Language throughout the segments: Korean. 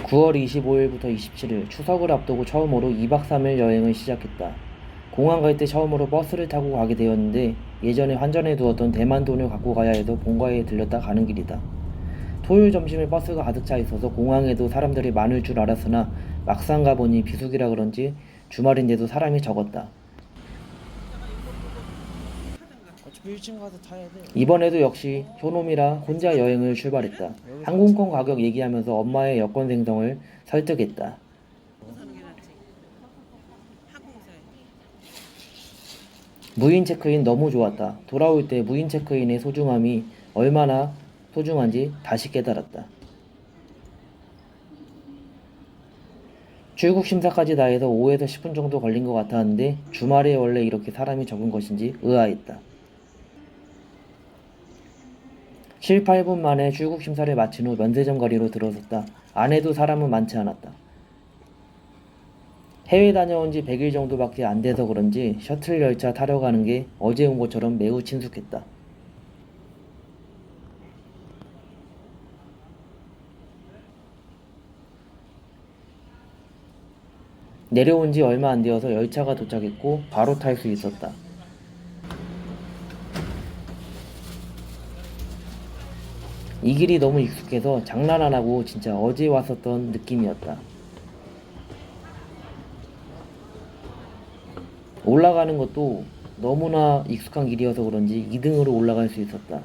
9월 25일부터 27일 추석을 앞두고 처음으로 2박 3일 여행을 시작했다. 공항 갈 때 처음으로 버스를 타고 가게 되었는데 예전에 환전해 두었던 대만 돈을 갖고 가야 해서 본가에 들렸다 가는 길이다. 토요일 점심에 버스가 가득 차 있어서 공항에도 사람들이 많을 줄 알았으나 막상 가보니 비수기라 그런지 주말인데도 사람이 적었다. 어차피 1층 가서 타야 돼. 이번에도 역시 효놈이라 혼자 여행을 출발했다. 항공권 가격 얘기하면서 엄마의 여권 생성을 설득했다. 무인 체크인 너무 좋았다. 돌아올 때 무인 체크인의 소중함이 얼마나 소중한지 다시 깨달았다. 출국 심사까지 다 해서 5에서 10분 정도 걸린 것 같았는데 주말에 원래 이렇게 사람이 적은 것인지 의아했다. 7, 8분 만에 출국 심사를 마친 후 면세점 거리로 들어섰다. 안에도 사람은 많지 않았다. 해외 다녀온 지 100일 정도밖에 안 돼서 그런지 셔틀 열차 타러 가는 게 어제 온 것처럼 매우 친숙했다. 내려온 지 얼마 안 되어서 열차가 도착했고 바로 탈 수 있었다. 이 길이 너무 익숙해서 장난 안 하고 진짜 어제 왔었던 느낌이었다. 올라가는 것도 너무나 익숙한 길이어서 그런지 2등으로 올라갈 수 있었다.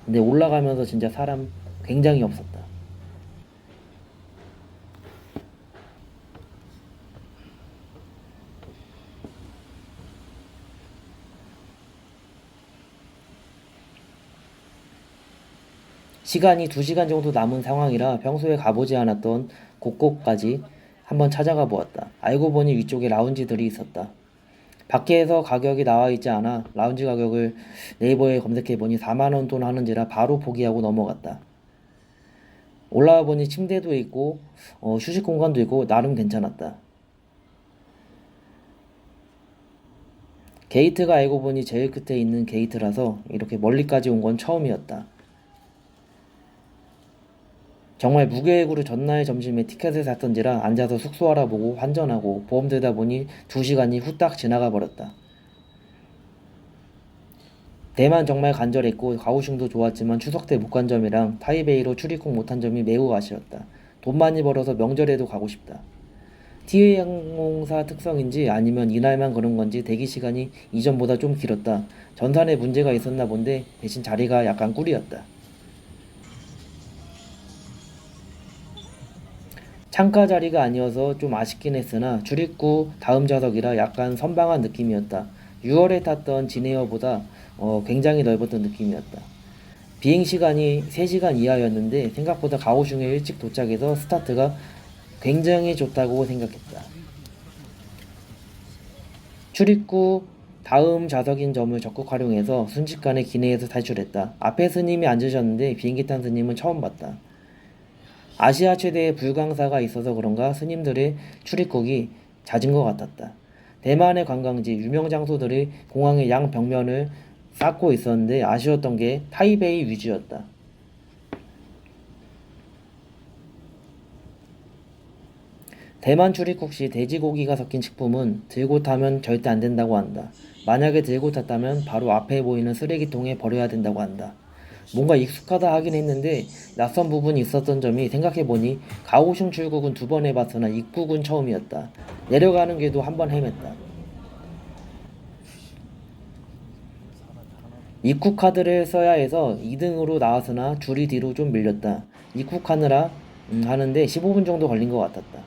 근데 올라가면서 진짜 사람 굉장히 없었다. 시간이 2시간 정도 남은 상황이라 평소에 가보지 않았던 곳곳까지 한번 찾아가 보았다. 알고 보니 위쪽에 라운지들이 있었다. 밖에서 가격이 나와 있지 않아 라운지 가격을 네이버에 검색해 보니 4만원 돈 하는지라 바로 포기하고 넘어갔다. 올라와 보니 침대도 있고 휴식 공간도 있고 나름 괜찮았다. 게이트가 알고 보니 제일 끝에 있는 게이트라서 이렇게 멀리까지 온 건 처음이었다. 정말 무계획으로 전날 점심에 티켓을 샀던지라 앉아서 숙소 알아보고 환전하고 보험 들다 보니 2시간이 후딱 지나가 버렸다. 대만 정말 간절했고 가오슝도 좋았지만 추석 때 못 간 점이랑 타이베이로 출입국 못한 점이 매우 아쉬웠다. 돈 많이 벌어서 명절에도 가고 싶다. TA 항공사 특성인지 아니면 이날만 그런 건지 대기 시간이 이전보다 좀 길었다. 전산에 문제가 있었나 본데 대신 자리가 약간 꿀이었다. 창가 자리가 아니어서 좀 아쉽긴 했으나 출입구 다음 좌석이라 약간 선방한 느낌이었다. 6월에 탔던 진에어보다 굉장히 넓었던 느낌이었다. 비행시간이 3시간 이하였는데 생각보다 가오슝에 일찍 도착해서 스타트가 굉장히 좋다고 생각했다. 출입구 다음 좌석인 점을 적극 활용해서 순식간에 기내에서 탈출했다. 앞에 스님이 앉으셨는데 비행기 탄 스님은 처음 봤다. 아시아 최대의 불광사가 있어서 그런가 스님들의 출입국이 잦은 것 같았다. 대만의 관광지, 유명 장소들이 공항의 양 벽면을 쌓고 있었는데 아쉬웠던 게 타이베이 위주였다. 대만 출입국 시 돼지고기가 섞인 식품은 들고 타면 절대 안 된다고 한다. 만약에 들고 탔다면 바로 앞에 보이는 쓰레기통에 버려야 된다고 한다. 뭔가 익숙하다 하긴 했는데 낯선 부분이 있었던 점이 생각해보니 가오슝 출국은 2번 해봤으나 입국은 처음이었다. 내려가는 길도 한 번 헤맸다. 입국 카드를 써야 해서 2등으로 나왔으나 줄이 뒤로 좀 밀렸다. 입국하느라 하는데 15분 정도 걸린 것 같았다.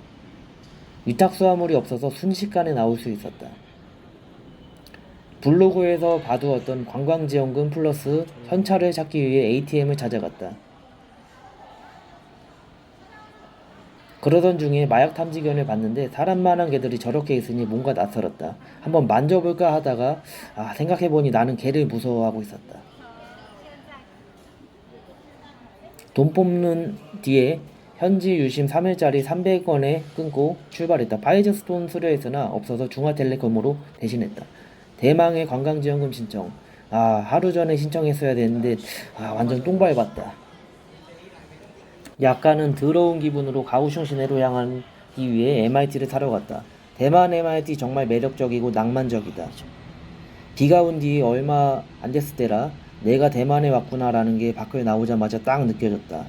위탁 수화물이 없어서 순식간에 나올 수 있었다. 블로그에서 봐두었던 관광지원금 플러스 현찰을 찾기 위해 ATM을 찾아갔다. 그러던 중에 마약 탐지견을 봤는데 사람만한 개들이 저렇게 있으니 뭔가 낯설었다. 한번 만져볼까 하다가 생각해보니 나는 개를 무서워하고 있었다. 돈 뽑는 뒤에 현지 유심 3일짜리 300원에 끊고 출발했다. 바이저스톤 수료했으나 없어서 중화텔레콤으로 대신했다. 대망의 관광지원금 신청. 하루 전에 신청했어야 되는데 완전 똥 밟았다. 약간은 더러운 기분으로 가오슝 시내로 향하기 위해 MRT를 타러 갔다. 대만 MRT 정말 매력적이고 낭만적이다. 비가 온 뒤 얼마 안 됐을 때라 내가 대만에 왔구나라는 게 밖을 나오자마자 딱 느껴졌다.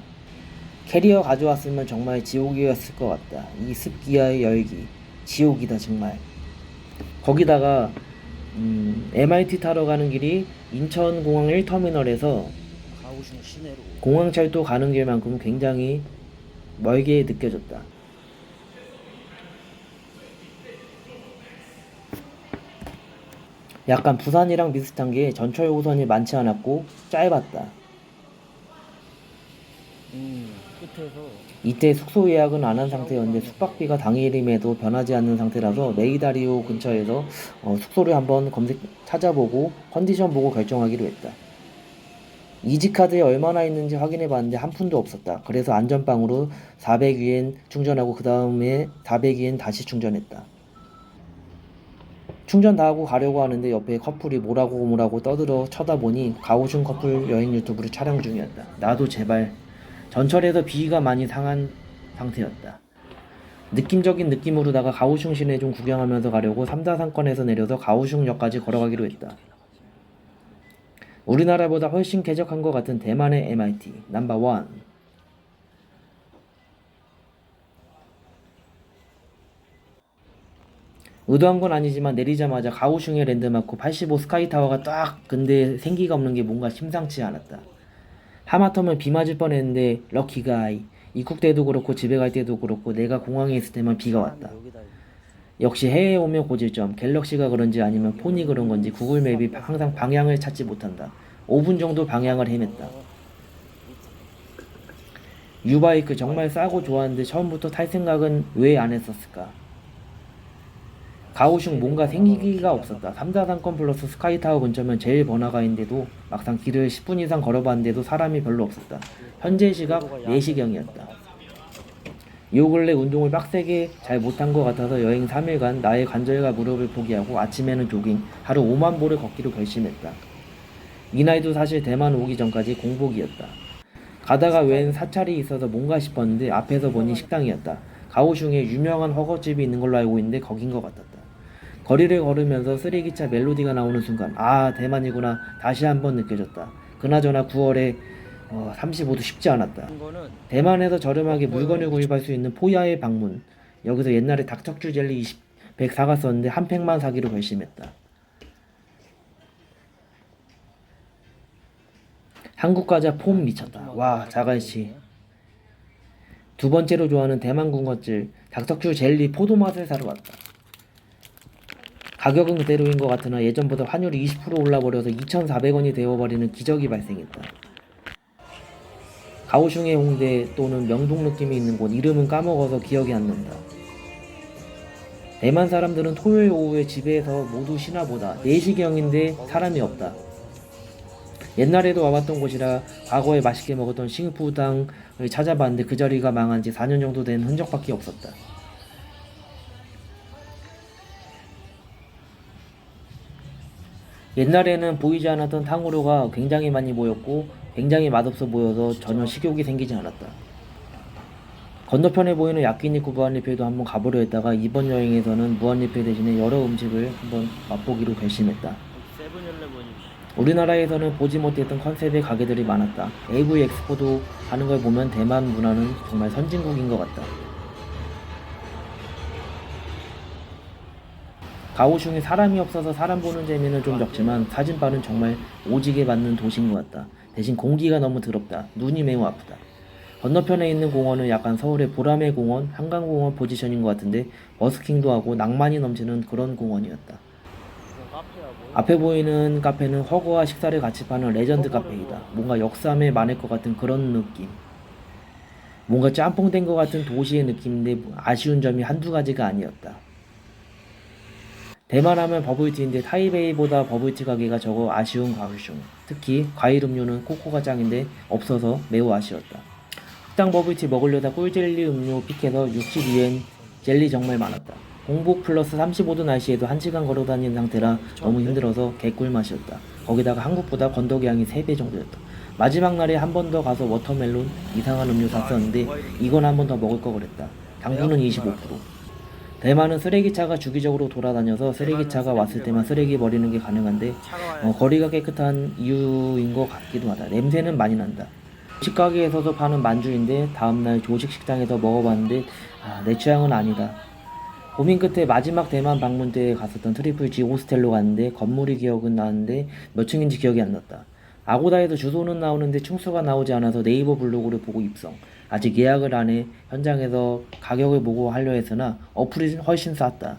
캐리어 가져왔으면 정말 지옥이었을 것 같다. 이 습기와의 열기. 지옥이다 정말. 거기다가 MRT 타러 가는 길이 인천공항 1터미널에서 가오슝 시내로. 공항철도 가는 길만큼 굉장히 멀게 느껴졌다. 약간 부산이랑 비슷한 게 전철 호선이 많지 않았고 짧았다. 끝에서 이때 숙소 예약은 안 한 상태였는데 숙박비가 당일임에도 변하지 않는 상태라서 메이다리오 근처에서 숙소를 한번 찾아보고 컨디션 보고 결정하기로 했다. 이지카드에 얼마나 있는지 확인해 봤는데 한 푼도 없었다. 그래서 안전빵으로 400위엔 충전하고 그 다음에 400위엔 다시 충전했다. 충전 다 하고 가려고 하는데 옆에 커플이 뭐라고 떠들어 쳐다보니 가오슝 커플 여행 유튜브를 촬영 중이었다. 나도 제발. 전철에서 비위가 많이 상한 상태였다. 느낌적인 느낌으로다가 가오슝 시내 좀 구경하면서 가려고 3다상권에서 내려서 가오슝역까지 걸어가기로 했다. 우리나라보다 훨씬 쾌적한 것 같은 대만의 MRT 넘버 1. 의도한 건 아니지만 내리자마자 가오슝의 랜드마크 85 스카이타워가 딱 근데 생기가 없는 게 뭔가 심상치 않았다. 하마터면 비 맞을 뻔했는데 럭키가이. 입국 때도 그렇고 집에 갈 때도 그렇고 내가 공항에 있을 때만 비가 왔다. 역시 해외에 오면 고질점. 갤럭시가 그런지 아니면 폰이 그런 건지 구글 맵이 항상 방향을 찾지 못한다. 5분 정도 방향을 헤맸다. 유바이크 정말 싸고 좋았는데 처음부터 탈 생각은 왜 안 했었을까? 가오슝 뭔가 생기가 없었다. 3다상권 플러스 스카이타워 근처면 제일 번화가인데도 막상 길을 10분 이상 걸어봤는데도 사람이 별로 없었다. 현재 시각 4시경이었다. 요 근래 운동을 빡세게 잘 못한 것 같아서 여행 3일간 나의 관절과 무릎을 포기하고 아침에는 조깅, 하루 5만 보를 걷기로 결심했다. 이 나이도 사실 대만 오기 전까지 공복이었다. 가다가 웬 사찰이 있어서 뭔가 싶었는데 앞에서 보니 식당이었다. 가오슝에 유명한 허거집이 있는 걸로 알고 있는데 거긴 것 같았다. 거리를 걸으면서 쓰레기차 멜로디가 나오는 순간 아 대만이구나 다시 한번 느껴졌다. 그나저나 9월에 35도 쉽지 않았다. 대만에서 저렴하게 물건을 구입할 수 있는 포야의 방문. 여기서 옛날에 닥터큐 젤리 100 사갔었는데 한 팩만 사기로 결심했다. 한국 과자 폼 미쳤다. 와 자갈치. 두 번째로 좋아하는 대만 군것질 닥터큐 젤리 포도 맛을 사러 왔다. 가격은 그대로인 것 같으나 예전보다 환율이 20% 올라버려서 2,400원이 되어버리는 기적이 발생했다. 가오슝의 홍대 또는 명동 느낌이 있는 곳 이름은 까먹어서 기억이 안 난다. 대만 사람들은 토요일 오후에 집에서 모두 쉬나 보다. 4시경인데 사람이 없다. 옛날에도 와봤던 곳이라 과거에 맛있게 먹었던 싱푸당을 찾아봤는데 그 자리가 망한 지 4년 정도 된 흔적밖에 없었다. 옛날에는 보이지 않았던 탕후루가 굉장히 많이 보였고 굉장히 맛없어 보여서 전혀 식욕이 생기지 않았다. 건너편에 보이는 야끼니쿠 무한리필도 한번 가보려 했다가 이번 여행에서는 무한리필 대신에 여러 음식을 한번 맛보기로 결심했다. 우리나라에서는 보지 못했던 컨셉의 가게들이 많았다. AV 엑스포도 하는 걸 보면 대만 문화는 정말 선진국인 것 같다. 가오슝에 사람이 없어서 사람 보는 재미는 좀 적지만 사진빨은 정말 오지게 받는 도시인 것 같다. 대신 공기가 너무 더럽다. 눈이 매우 아프다. 건너편에 있는 공원은 약간 서울의 보라매 공원, 한강공원 포지션인 것 같은데 버스킹도 하고 낭만이 넘치는 그런 공원이었다. 앞에 보이는 카페는 허거와 식사를 같이 파는 레전드 카페이다. 뭔가 역삼에 많을 것 같은 그런 느낌. 뭔가 짬뽕된 것 같은 도시의 느낌인데 아쉬운 점이 한두 가지가 아니었다. 대만 하면 버블티인데 타이베이보다 버블티 가게가 적어 아쉬운 가오슝. 특히 과일 음료는 코코가 짱인데 없어서 매우 아쉬웠다. 식당 버블티 먹으려다 꿀젤리 음료 픽해서 62엔 젤리 정말 많았다. 공복 플러스 35도 날씨에도 1시간 걸어다니는 상태라 너무 힘들어서 개꿀 맛이었다. 거기다가 한국보다 건더기 양이 3배 정도였다. 마지막 날에 한 번 더 가서 워터멜론 이상한 음료 샀었는데 이건 한 번 더 먹을 거 그랬다. 당분은 25%. 대만은 쓰레기차가 주기적으로 돌아다녀서 쓰레기차가 왔을 때만 쓰레기 버리는 게 가능한데 거리가 깨끗한 이유인 것 같기도 하다. 냄새는 많이 난다. 조식 가게에서도 파는 만주인데 다음날 조식 식당에서 먹어봤는데 내 취향은 아니다. 고민 끝에 마지막 대만 방문 때 갔었던 트리플 G 호스텔로 갔는데 건물이 기억은 나는데 몇 층인지 기억이 안 났다. 아고다에서 주소는 나오는데 층수가 나오지 않아서 네이버 블로그를 보고 입성. 아직 예약을 안 해 현장에서 가격을 보고 하려 했으나 어플이 훨씬 쌌다.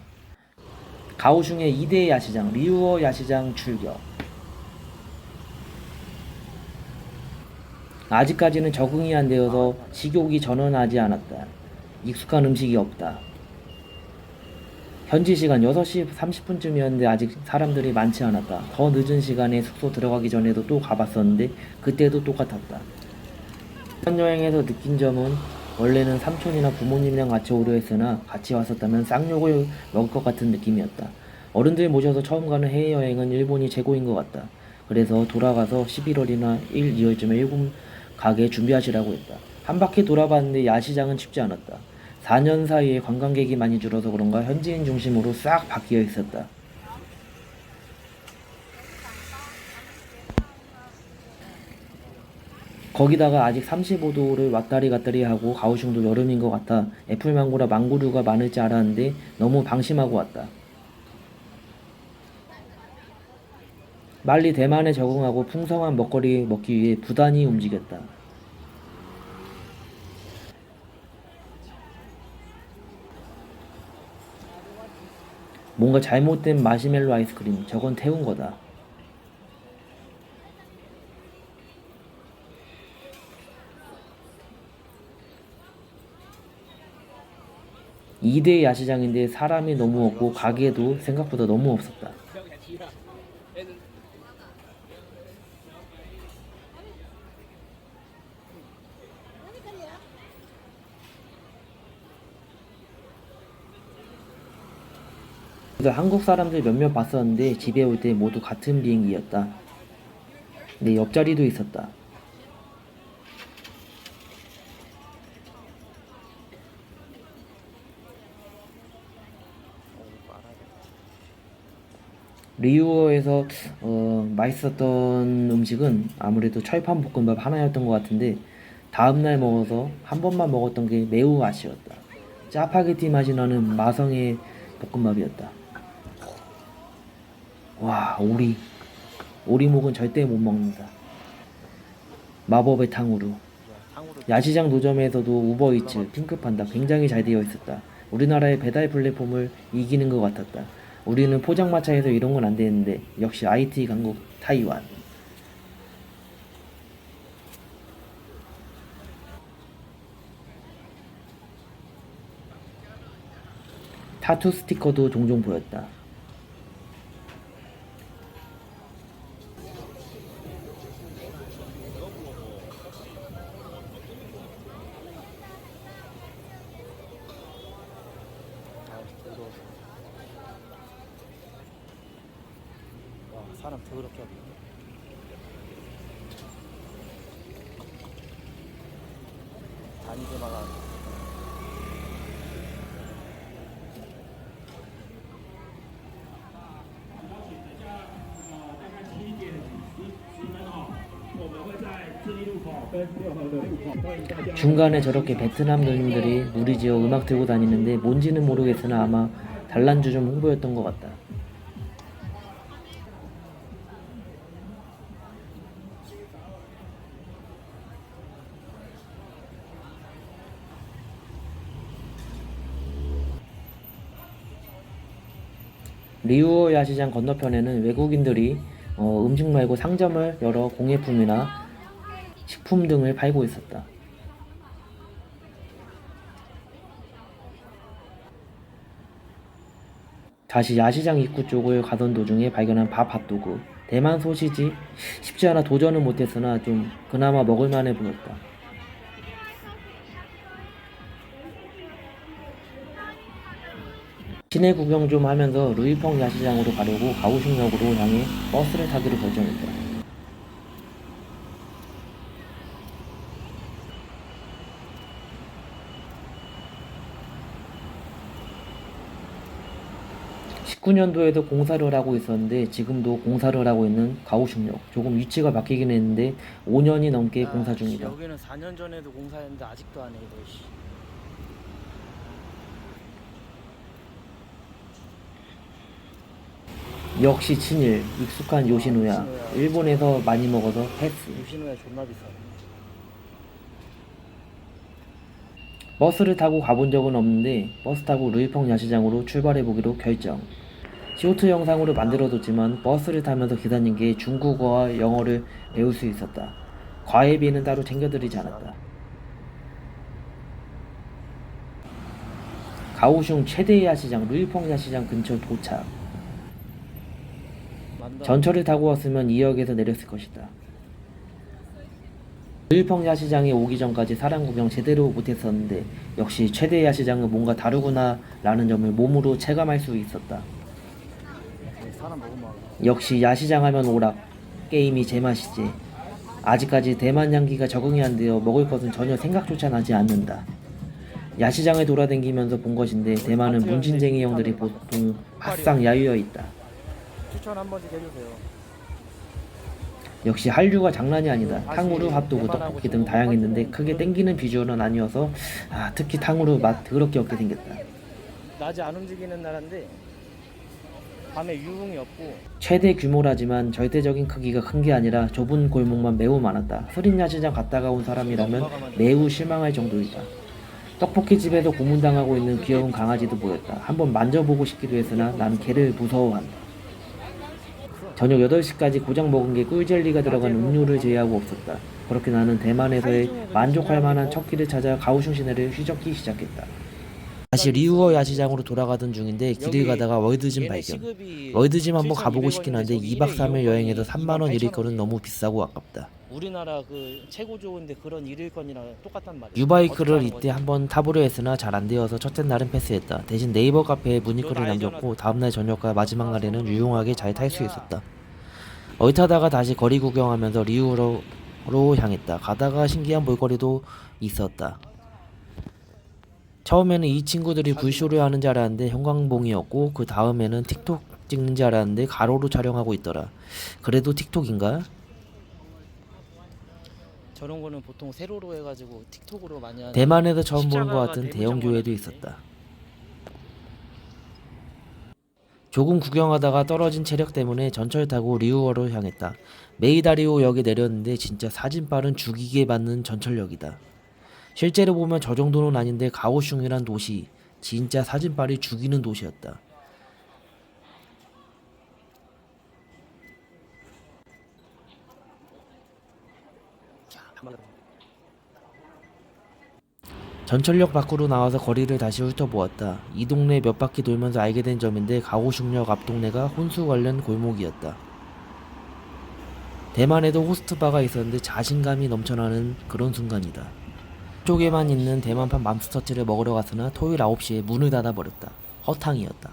가오슝의 2대 야시장 리우어 야시장 출격. 아직까지는 적응이 안 되어서 식욕이 전원하지 않았다. 익숙한 음식이 없다. 현지 시간 6시 30분쯤이었는데 아직 사람들이 많지 않았다. 더 늦은 시간에 숙소 들어가기 전에도 또 가봤었는데 그때도 똑같았다. 이번 여행에서 느낀 점은 원래는 삼촌이나 부모님이랑 같이 오려 했으나 같이 왔었다면 쌍욕을 먹을 것 같은 느낌이었다. 어른들 모셔서 처음 가는 해외여행은 일본이 최고인 것 같다. 그래서 돌아가서 11월이나 1, 2월쯤에 일본 가게 준비하시라고 했다. 한 바퀴 돌아봤는데 야시장은 쉽지 않았다. 4년 사이에 관광객이 많이 줄어서 그런가 현지인 중심으로 싹 바뀌어 있었다. 거기다가 아직 35도를 왔다리 갔다리 하고 가오슝도 여름인 것 같아 애플망고라 망고류가 많을지 알았는데 너무 방심하고 왔다. 빨리 대만에 적응하고 풍성한 먹거리 먹기 위해 부단히 움직였다. 뭔가 잘못된 마시멜로 아이스크림, 저건 태운 거다. 이대 야시장인데 사람이 너무 없고 가게도 생각보다 너무 없었다. 그래서 한국 사람들 몇몇 봤었는데 집에 올 때 모두 같은 비행기였다. 내 옆자리도 있었다. 리우어에서 맛있었던 음식은 아무래도 철판 볶음밥 하나였던 것 같은데 다음날 먹어서 한 번만 먹었던 게 매우 아쉬웠다. 짜파게티 맛이 나는 마성의 볶음밥이었다. 와, 오리목은 절대 못 먹는다. 마법의 탕후루. 야시장 노점에서도 우버이츠, 핑크판다 굉장히 잘 되어 있었다. 우리나라의 배달 플랫폼을 이기는 것 같았다. 우리는 포장마차에서 이런 건 안 되는데 역시 IT 강국 타이완. 타투 스티커도 종종 보였다. 와, 사람 더럽게 하네. 다니다가 중간에 저렇게 베트남 누님들이 무리지어 음악 들고 다니는데 뭔지는 모르겠으나 아마 단란주 점 홍보였던 것 같다. 리우어 야시장 건너편에는 외국인들이 음식 말고 상점을 열어 공예품이나 식품 등을 팔고 있었다. 다시 야시장 입구 쪽을 가던 도중에 발견한 밥 핫도그. 대만 소시지 쉽지 않아 도전은 못했으나 좀 그나마 먹을만해 보였다. 시내 구경 좀 하면서 루이펑 야시장으로 가려고 가오슝역으로 향해 버스를 타기로 결정했다. 19년도에도 공사를 하고 있었는데 지금도 공사를 하고 있는 가오슝역. 조금 위치가 바뀌긴 했는데 5년이 넘게 공사 중이다. 여기는 4년 전에도 공사했는데 아직도 안 해, 이거. 씨. 역시 친일, 익숙한 요시노야. 일본에서 많이 먹어서 패스. 요시노야 존나 비싸. 버스를 타고 가본 적은 없는데 버스 타고 루이펑 야시장으로 출발해보기로 결정. 쇼트 영상으로 만들어뒀지만 버스를 타면서 기사님께 중국어와 영어를 배울 수 있었다. 과외비는 따로 챙겨드리지 않았다. 가오슝 최대 야시장 루이펑 야시장 근처 도착. 전철을 타고 왔으면 2역에서 내렸을 것이다. 루이펑 야시장에 오기 전까지 사람 구경 제대로 못했었는데 역시 최대 야시장은 뭔가 다르구나 라는 점을 몸으로 체감할 수 있었다. 사람 먹으면 역시 야시장 하면 오락. 게임이 제맛이지. 아직까지 대만 향기가 적응이 안 되어 먹을 것은 전혀 생각조차 나지 않는다. 야시장을 돌아다니면서 본 것인데 대만은 문진쟁이 형들이 보통 바싹 야유어 있다. 추천 한 번씩 해주세요. 역시 한류가 장난이 아니다. 탕후루, 핫도그, 떡볶이 등 다양했는데 크게 땡기는 비주얼은 아니어서 특히 탕후루 맛 더럽게 없게 생겼다. 낮에 안 움직이는 나라인데 밤에 유흥이 없고. 최대 규모라지만 절대적인 크기가 큰 게 아니라 좁은 골목만 매우 많았다. 흐린 야시장 갔다가 온 사람이라면 매우 실망할 정도이다. 떡볶이 집에서 고문당하고 있는 귀여운 강아지도 보였다. 한번 만져보고 싶기도 했으나 나는 개를 무서워한다. 저녁 8시까지 고작 먹은 게 꿀젤리가 들어간 음료를 제외하고 없었다. 그렇게 나는 대만에서의 만족할 만한 첫 끼를 찾아 가오슝 시내를 휘젓기 시작했다. 다시 리우어 야시장으로 돌아가던 중인데 길을 가다가 월드짐 발견. 월드짐 한번 가보고 싶긴 한데 2박 3일 여행에서 3만원 일일권은 너무 비싸고 아깝다. 우리나라 그 최고 좋은데 그런 일일권이랑 똑같단 말이야. 유바이크를 이때 한번 타보려 했으나 잘 안되어서 첫째 날은 패스했다. 대신 네이버 카페에 문의글을 남겼고 다음날 저녁과 마지막 날에는 유용하게 잘 탈 수 있었다. 얼타다가 다시 거리 구경하면서 리우어로 향했다. 가다가 신기한 볼거리도 있었다. 처음에는 이 친구들이 불쇼를 하는 줄 알았는데 형광봉이었고 그 다음에는 틱톡 찍는 줄 알았는데 가로로 촬영하고 있더라. 그래도 틱톡인가? 저런 거는 보통 세로로 해가지고 틱톡으로 많이 하는. 대만에서 처음 보는 것 같은 대형 교회도 있었다. 조금 구경하다가 떨어진 체력 때문에 전철 타고 리우어로 향했다. 메이다리오역에 내렸는데 진짜 사진빨은 죽이게 받는 전철역이다. 실제로 보면 저 정도는 아닌데 가오슝이란 도시 진짜 사진빨이 죽이는 도시였다. 전철역 밖으로 나와서 거리를 다시 훑어보았다. 이 동네 몇 바퀴 돌면서 알게 된 점인데 가오슝역 앞 동네가 혼수 관련 골목이었다. 대만에도 호스트바가 있었는데 자신감이 넘쳐나는 그런 순간이다. 쪽에만 있는 대만판 맘스터치를 먹으러 갔으나 토요일 9시에 문을 닫아버렸다. 허탕이었다.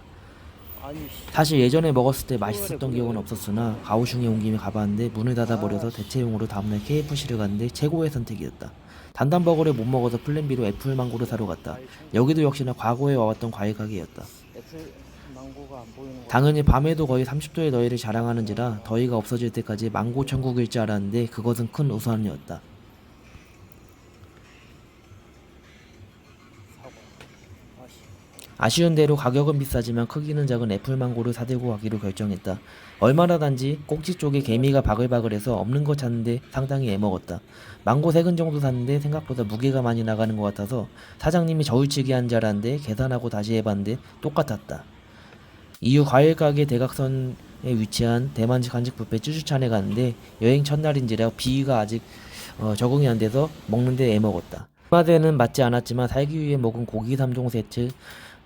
사실 예전에 먹었을 때 맛있었던 기억은 없었으나 가오슝에 온 김에 가봤는데 문을 닫아버려서 대체용으로 다음날 KFC를 갔는데 최고의 선택이었다. 단단버거를 못 먹어서 플랜B로 애플망고를 사러 갔다. 여기도 역시나 과거에 와왔던 과일 가게였다. 당연히 밤에도 거의 30도의 더위를 자랑하는지라 더위가 없어질 때까지 망고 천국일 줄 알았는데 그것은 큰 우선이었다. 아쉬운 대로 가격은 비싸지만 크기는 작은 애플망고를 사들고 가기로 결정했다. 얼마나 단지 꼭지 쪽에 개미가 바글바글해서 없는 거 찾는데 상당히 애먹었다. 망고 3근 정도 샀는데 생각보다 무게가 많이 나가는 것 같아서 사장님이 저울치기 한 줄 알았는데 계산하고 다시 해봤는데 똑같았다. 이후 과일 가게 대각선에 위치한 대만식 한식 뷔페 쭈쭈찬에 갔는데 여행 첫날인지라 비위가 아직 적응이 안 돼서 먹는데 애먹었다. 입맛에는 맞지 않았지만 살기 위해 먹은 고기 3종 세트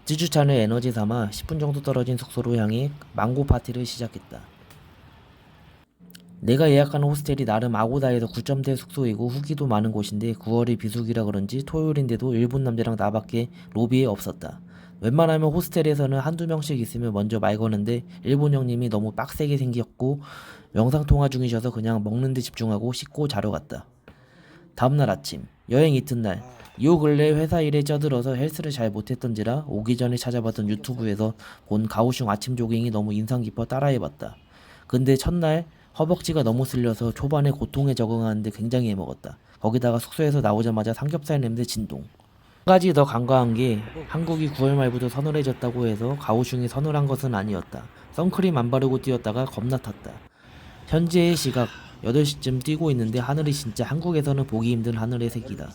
찌주찬을 에너지 삼아 10분 정도 떨어진 숙소로 향해 망고 파티를 시작했다. 내가 예약한 호스텔이 나름 아고다에서 9점대 숙소이고 후기도 많은 곳인데 9월이 비수기라 그런지 토요일인데도 일본 남자랑 나밖에 로비에 없었다. 웬만하면 호스텔에서는 한두 명씩 있으면 먼저 말 거는데 일본 형님이 너무 빡세게 생겼고 영상통화 중이셔서 그냥 먹는 데 집중하고 씻고 자러 갔다. 다음날 아침 여행 이튿날 요 근래 회사 일에 쩌들어서 헬스를 잘 못했던지라 오기 전에 찾아봤던 유튜브에서 본 가오슝 아침 조깅이 너무 인상 깊어 따라해봤다. 근데 첫날 허벅지가 너무 쓸려서 초반에 고통에 적응하는데 굉장히 애먹었다. 거기다가 숙소에서 나오자마자 삼겹살 냄새 진동. 한 가지 더 간과한 게 한국이 9월 말부터 서늘해졌다고 해서 가오슝이 서늘한 것은 아니었다. 선크림 안 바르고 뛰었다가 겁나 탔다. 현재의 시각 8시쯤 뛰고 있는데 하늘이 진짜 한국에서는 보기 힘든 하늘의 색이다.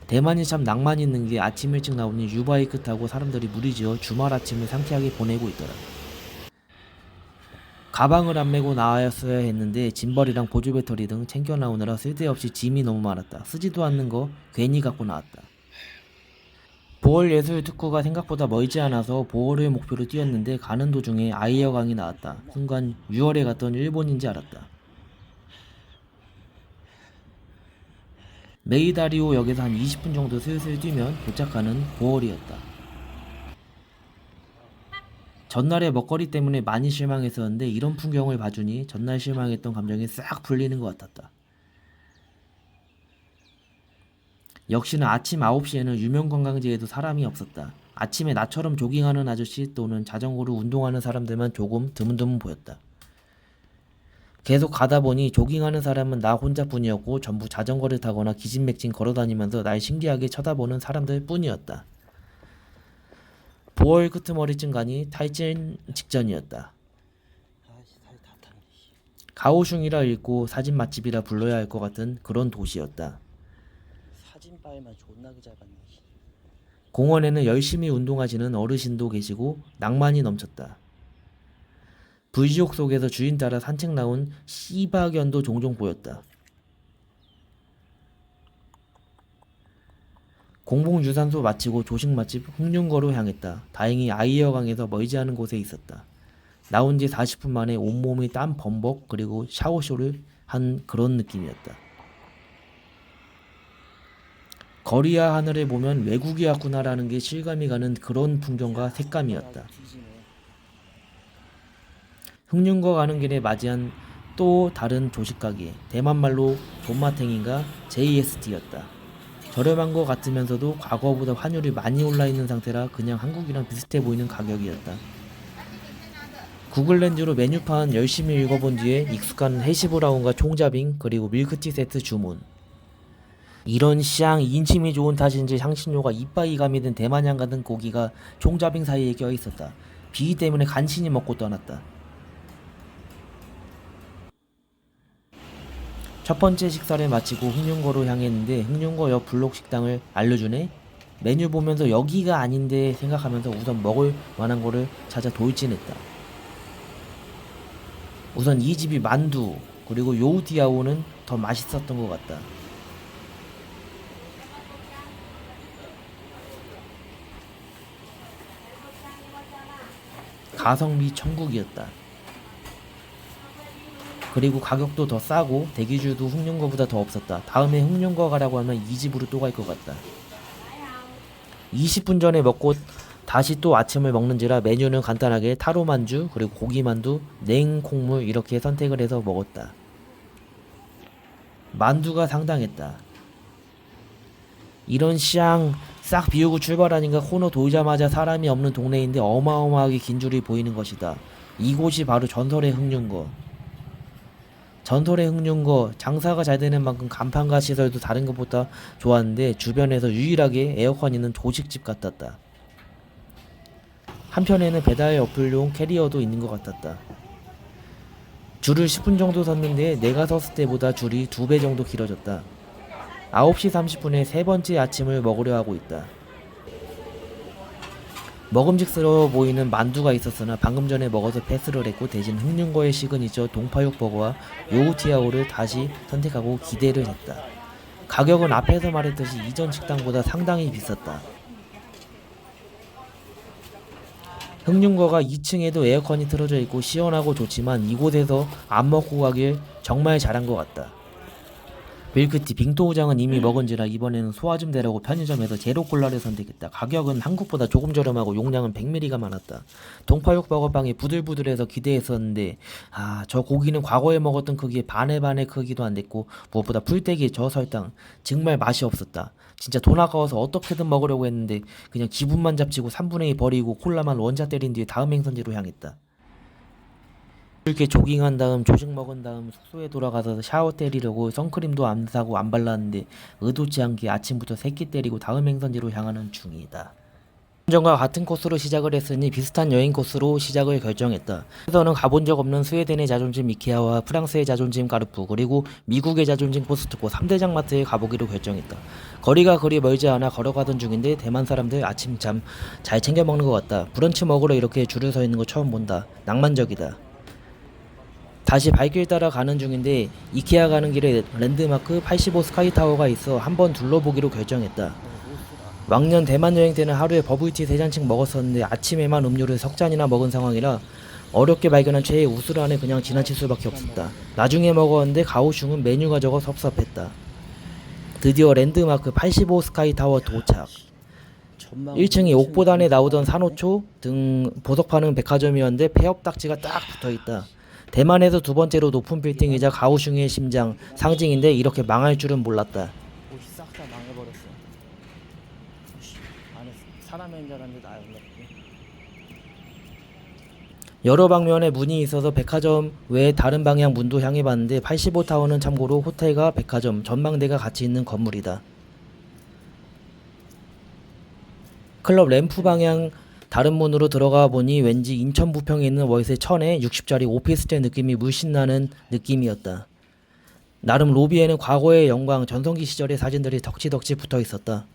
대만이 참 낭만 있는 게 아침 일찍 나오니 유바이크 타고 사람들이 무리지어 주말 아침을 상쾌하게 보내고 있더라. 가방을 안 메고 나왔어야 했는데 짐벌이랑 보조 배터리 등 챙겨 나오느라 쓸데없이 짐이 너무 많았다. 쓰지도 않는 거 괜히 갖고 나왔다. 보월 예술 특구가 생각보다 멀지 않아서 보월을 목표로 뛰었는데 가는 도중에 아이어강이 나왔다. 순간 6월에 갔던 일본인지 알았다. 메이다리오 역에서 한 20분 정도 슬슬 뛰면 도착하는 보월이었다. 전날의 먹거리 때문에 많이 실망했었는데 이런 풍경을 봐주니 전날 실망했던 감정이 싹 풀리는 것 같았다. 역시나 아침 9시에는 유명 관광지에도 사람이 없었다. 아침에 나처럼 조깅하는 아저씨 또는 자전거로 운동하는 사람들만 조금 드문드문 보였다. 계속 가다 보니 조깅하는 사람은 나 혼자뿐이었고 전부 자전거를 타거나 기진맥진 걸어다니면서 날 신기하게 쳐다보는 사람들 뿐이었다. 보월 끄트머리쯤 가니 탈진 직전이었다. 가오슝이라 읽고 사진 맛집이라 불러야 할 것 같은 그런 도시였다. 사진 빨만 존나게 잡았네. 공원에는 열심히 운동하시는 어르신도 계시고 낭만이 넘쳤다. 불지옥 속에서 주인 따라 산책 나온 씨바견도 종종 보였다. 공복유산소 마치고 조식 맛집 흑룡거로 향했다. 다행히 아이어강에서 멀지 않은 곳에 있었다. 나온 지 40분 만에 온몸이 땀 범벅 그리고 샤워쇼를 한 그런 느낌이었다. 거리와 하늘을 보면 외국이 왔구나라는 게 실감이 가는 그런 풍경과 색감이었다. 흑룡거 가는 길에 맞이한 또 다른 조식가게, 대만말로 존마탱인가 JST였다. 저렴한 것 같으면서도 과거보다 환율이 많이 올라있는 상태라 그냥 한국이랑 비슷해 보이는 가격이었다. 구글렌즈로 메뉴판 열심히 읽어본 뒤에 익숙한 해시브라운과 총자빙 그리고 밀크티 세트 주문. 이런 샹 인심이 좋은 탓인지 향신료가 이빠이 감이 든 대만향 같은 고기가 총자빙 사이에 껴있었다. 비위 때문에 간신히 먹고 떠났다. 첫 번째 식사를 마치고 흑룡거로 향했는데 흑룡거 옆 블록 식당을 알려주네? 메뉴 보면서 여기가 아닌데 생각하면서 우선 먹을 만한 거를 찾아 돌진했다. 우선 이 집이 만두 그리고 요우티아오는 더 맛있었던 것 같다. 가성비 천국이었다. 그리고 가격도 더 싸고 대기줄도 흑룡거보다 더 없었다. 다음에 흑룡거 가라고 하면 이 집으로 또 갈 것 같다. 20분 전에 먹고 다시 또 아침을 먹는지라 메뉴는 간단하게 타로만주 그리고 고기만두, 냉콩물 이렇게 선택을 해서 먹었다. 만두가 상당했다. 이런 시장 싹 비우고 출발하니까 코너 돌자마자 사람이 없는 동네인데 어마어마하게 긴 줄이 보이는 것이다. 이곳이 바로 전설의 흑룡거. 전설의 흑룡거 장사가 잘 되는 만큼 간판과 시설도 다른 것보다 좋았는데 주변에서 유일하게 에어컨 있는 조식집 같았다. 한편에는 배달 어플용 캐리어도 있는 것 같았다. 줄을 10분 정도 섰는데 내가 섰을 때보다 줄이 2배 정도 길어졌다. 9시 30분에 세 번째 아침을 먹으려 하고 있다. 먹음직스러워 보이는 만두가 있었으나 방금 전에 먹어서 패스를 했고 대신 흑룡거의 시그니처 동파육 버거와 요우티아오를 다시 선택하고 기대를 했다. 가격은 앞에서 말했듯이 이전 식당보다 상당히 비쌌다. 흑룡거가 2층에도 에어컨이 틀어져 있고 시원하고 좋지만 이곳에서 안 먹고 가길 정말 잘한 것 같다. 밀크티 빙토우장은 이미 먹은지라 이번에는 소화 좀 되라고 편의점에서 제로 콜라를 선택했다. 가격은 한국보다 조금 저렴하고 용량은 100ml가 많았다. 동파육 버거빵이 부들부들해서 기대했었는데 저 고기는 과거에 먹었던 크기의 반의 크기도 안 됐고 무엇보다 풀떼기 저 설탕 정말 맛이 없었다. 진짜 돈 아까워서 어떻게든 먹으려고 했는데 그냥 기분만 잡치고 3분의 2 버리고 콜라만 원자 때린 뒤에 다음 행선지로 향했다. 이렇게 조깅한 다음 조식 먹은 다음 숙소에 돌아가서 샤워 때리려고 선크림도 안 사고 안 발랐는데 의도치 않게 아침부터 새끼 때리고 다음 행선지로 향하는 중이다. 전과 같은 코스로 시작을 했으니 비슷한 여행 코스로 시작을 결정했다. 그래서는 가본 적 없는 스웨덴의 자존심 이케아와 프랑스의 자존심 까르푸 그리고 미국의 자존심 코스트코 3대장 마트에 가보기로 결정했다. 거리가 그리 멀지 않아 걸어가던 중인데 대만 사람들 아침 참 잘 챙겨 먹는 것 같다. 브런치 먹으러 이렇게 줄을 서 있는 거 처음 본다. 낭만적이다. 다시 발길 따라 가는 중인데 이케아 가는 길에 랜드마크 85 스카이타워가 있어 한번 둘러보기로 결정했다. 왕년 대만 여행 때는 하루에 버블티 3잔씩 먹었었는데 아침에만 음료를 석 잔이나 먹은 상황이라 어렵게 발견한 최애 우스르 안에 그냥 지나칠 수밖에 없었다. 나중에 먹었는데 가오슝은 메뉴가 적어 섭섭했다. 드디어 랜드마크 85 스카이타워 도착. 1층에 옥보단에 나오던 산호초 등 보석 파는 백화점이었는데 폐업딱지가 딱 붙어있다. 대만에서 두 번째로 높은 빌딩이자 가오슝의 심장 상징인데 이렇게 망할 줄은 몰랐다. 옷이 싹 다 망해버렸어. 안에 사람인 줄 알았는데 나였네. 여러 방면에 문이 있어서 백화점 외에 다른 방향 문도 향해 봤는데 85타워는 참고로 호텔과 백화점, 전망대가 같이 있는 건물이다. 클럽 램프 방향 다른 문으로 들어가 보니 왠지 인천 부평에 있는 월세 1000에 60짜리 오피스텔 느낌이 물씬 나는 느낌이었다. 나름 로비에는 과거의 영광 전성기 시절의 사진들이 덕지덕지 붙어 있었다.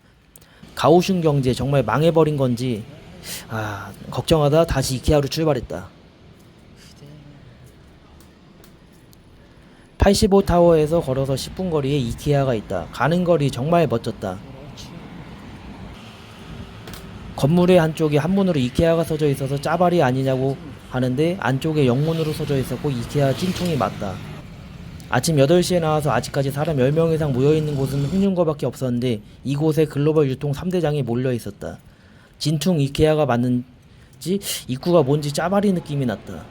가오슝 경제 정말 망해버린 건지 걱정하다 다시 이케아로 출발했다. 85타워에서 걸어서 10분 거리에 이케아가 있다. 가는 거리 정말 멋졌다. 건물의 한쪽에 한문으로 이케아가 써져 있어서 짜발이 아니냐고 하는데 안쪽에 영문으로 써져 있었고 이케아 찐통이 맞다. 아침 8시에 나와서 아직까지 사람 10명 이상 모여있는 곳은 흑윤거밖에 없었는데 이곳에 글로벌 유통 3대장이 몰려 있었다. 진퉁 이케아가 맞는지 입구가 뭔지 짜발이 느낌이 났다.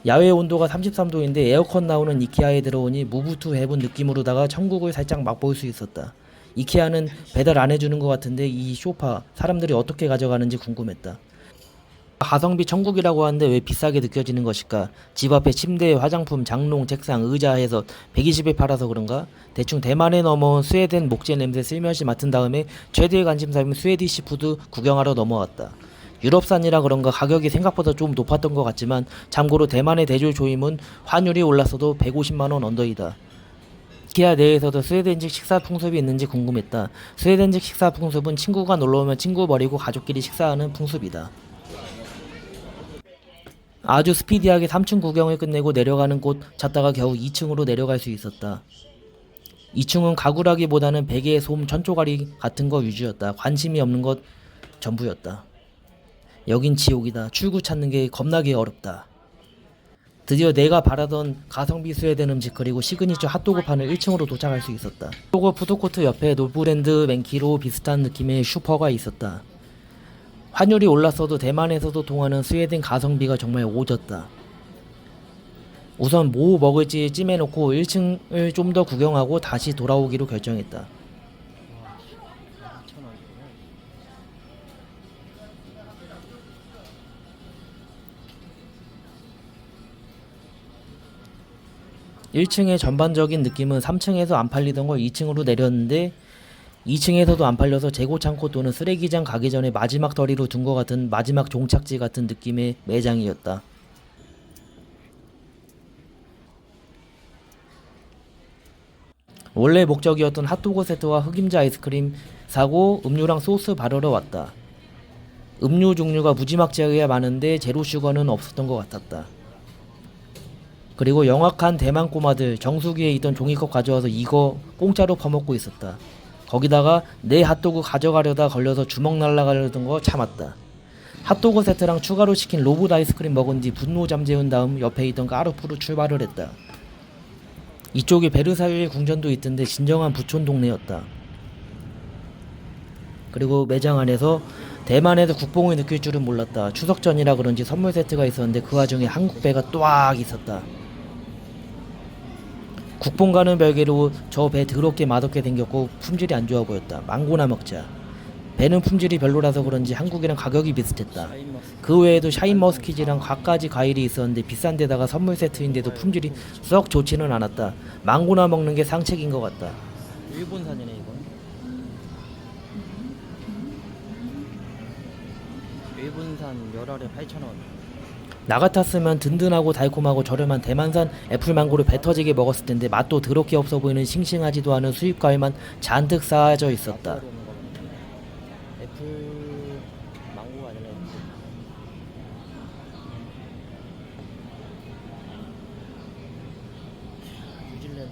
야외 온도가 33도인데 에어컨 나오는 이케아에 들어오니 무브투 해본 느낌으로다가 천국을 살짝 맛볼 수 있었다. 이케아는 배달 안 해주는 것 같은데 이 소파 사람들이 어떻게 가져가는지 궁금했다. 가성비 천국이라고 하는데 왜 비싸게 느껴지는 것일까? 집 앞에 침대, 화장품, 장롱, 책상, 의자 해서 120에 팔아서 그런가? 대충 대만에 넘어온 스웨덴 목재 냄새 슬며시 맡은 다음에 최대의 관심사인 스웨디시 푸드 구경하러 넘어왔다. 유럽산이라 그런가 가격이 생각보다 좀 높았던 것 같지만 참고로 대만의 대졸 조임은 환율이 올랐어도 150만원 언더이다. 이케아 내에서도 스웨덴식 식사 풍습이 있는지 궁금했다. 스웨덴식 식사 풍습은 친구가 놀러오면 친구 버리고 가족끼리 식사하는 풍습이다. 아주 스피디하게 3층 구경을 끝내고 내려가는 곳 찾다가 겨우 2층으로 내려갈 수 있었다. 2층은 가구라기보다는 베개, 솜, 천조가리 같은 거 위주였다. 관심이 없는 것 전부였다. 여긴 지옥이다. 출구 찾는 게 겁나게 어렵다. 드디어 내가 바라던 가성비 스웨덴 음식 그리고 시그니처 핫도그 파는 1층으로 도착할 수 있었다. 핫도그 푸드코트 옆에 노브랜드 맨키로 비슷한 느낌의 슈퍼가 있었다. 환율이 올랐어도 대만에서도 통하는 스웨덴 가성비가 정말 오졌다. 우선 뭐 먹을지 찜해놓고 1층을 좀 더 구경하고 다시 돌아오기로 결정했다. 1층의 전반적인 느낌은 3층에서 안 팔리던 걸 2층으로 내렸는데 2층에서도 안 팔려서 재고창고 또는 쓰레기장 가기 전에 마지막 더리로 둔 것 같은 마지막 종착지 같은 느낌의 매장이었다. 원래 목적이었던 핫도그 세트와 흑임자 아이스크림 사고 음료랑 소스 바르러 왔다. 음료 종류가 무지막지하게 많은데 제로 슈거는 없었던 것 같았다. 그리고 영악한 대만 꼬마들 정수기에 있던 종이컵 가져와서 이거 공짜로 퍼먹고 있었다. 거기다가 내 핫도그 가져가려다 걸려서 주먹 날라가려던 거 참았다. 핫도그 세트랑 추가로 시킨 로봇 아이스크림 먹은 뒤 분노 잠재운 다음 옆에 있던 까르푸로 출발을 했다. 이쪽에 베르사유의 궁전도 있던데 진정한 부촌 동네였다. 그리고 매장 안에서 대만에서 국뽕을 느낄 줄은 몰랐다. 추석 전이라 그런지 선물 세트가 있었는데 그 와중에 한국 배가 ጧ악 있었다. 국뽕과는 별개로 저 배 더럽게 맛없게 생겼고 품질이 안 좋아 보였다. 망고나 먹자. 배는 품질이 별로라서 그런지 한국이랑 가격이 비슷했다. 그 외에도 샤인머스키지랑 갖가지 과일이 있었는데 비싼 데다가 선물 세트인데도 품질이 썩 좋지는 않았다. 망고나 먹는 게 상책인 것 같다. 일본산이네 이건. 일본산 열알에 8,000원. 나 같았으면 든든하고 달콤하고 저렴한 대만산 애플망고를 배 터지게 먹었을 텐데 맛도 더럽게 없어 보이는 싱싱하지도 않은 수입 과일만 잔뜩 쌓아져 있었다. 애플 망고가 아니라 뉴질랜드.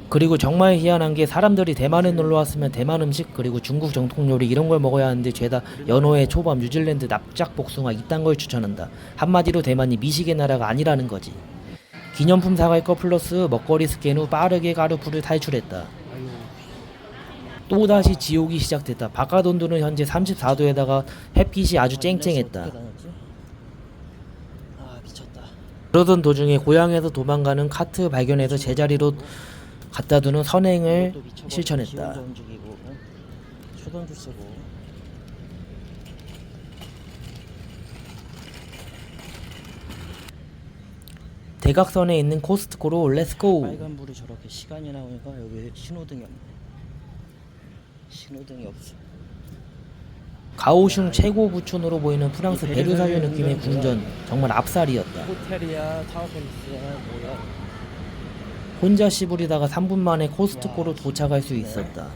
그리고 정말 희한한 게 사람들이 대만에 놀러 왔으면 대만 음식 그리고 중국 정통 요리 이런 걸 먹어야 하는데 죄다 연어회, 초밥, 뉴질랜드 납작 복숭아 이딴 걸 추천한다. 한마디로 대만이 미식의 나라가 아니라는 거지. 기념품 사갈 거 플러스 먹거리 스캔 후 빠르게 가르푸를 탈출했다. 아유, 또다시 지옥이 시작됐다. 바깥 온도는 현재 34도에다가 햇빛이 아주 쨍쨍했다. 어떻게 다녔지? 아 미쳤다. 그러던 도중에 고향에서 도망가는 카트 발견해서 제자리로 갖다 두는 선행을 또 미쳐버리고 실천했다. 지원자 움직이고 초던주 쓰고. 대각선에 있는 코스트코로 렛츠고. 빨간불이 저렇게 시간이 나오니까 여기 신호등이 없네. 신호등이 없어. 가오슝 최고 부촌으로 보이는 프랑스 이 베르사유 베르사유 느낌의 궁전 궁전 정말 앞살이었다. 호텔이야 타워팰리스야 뭐야. 혼자 씨부리다가 3분 만에 코스트코로 도착할 수 있었다.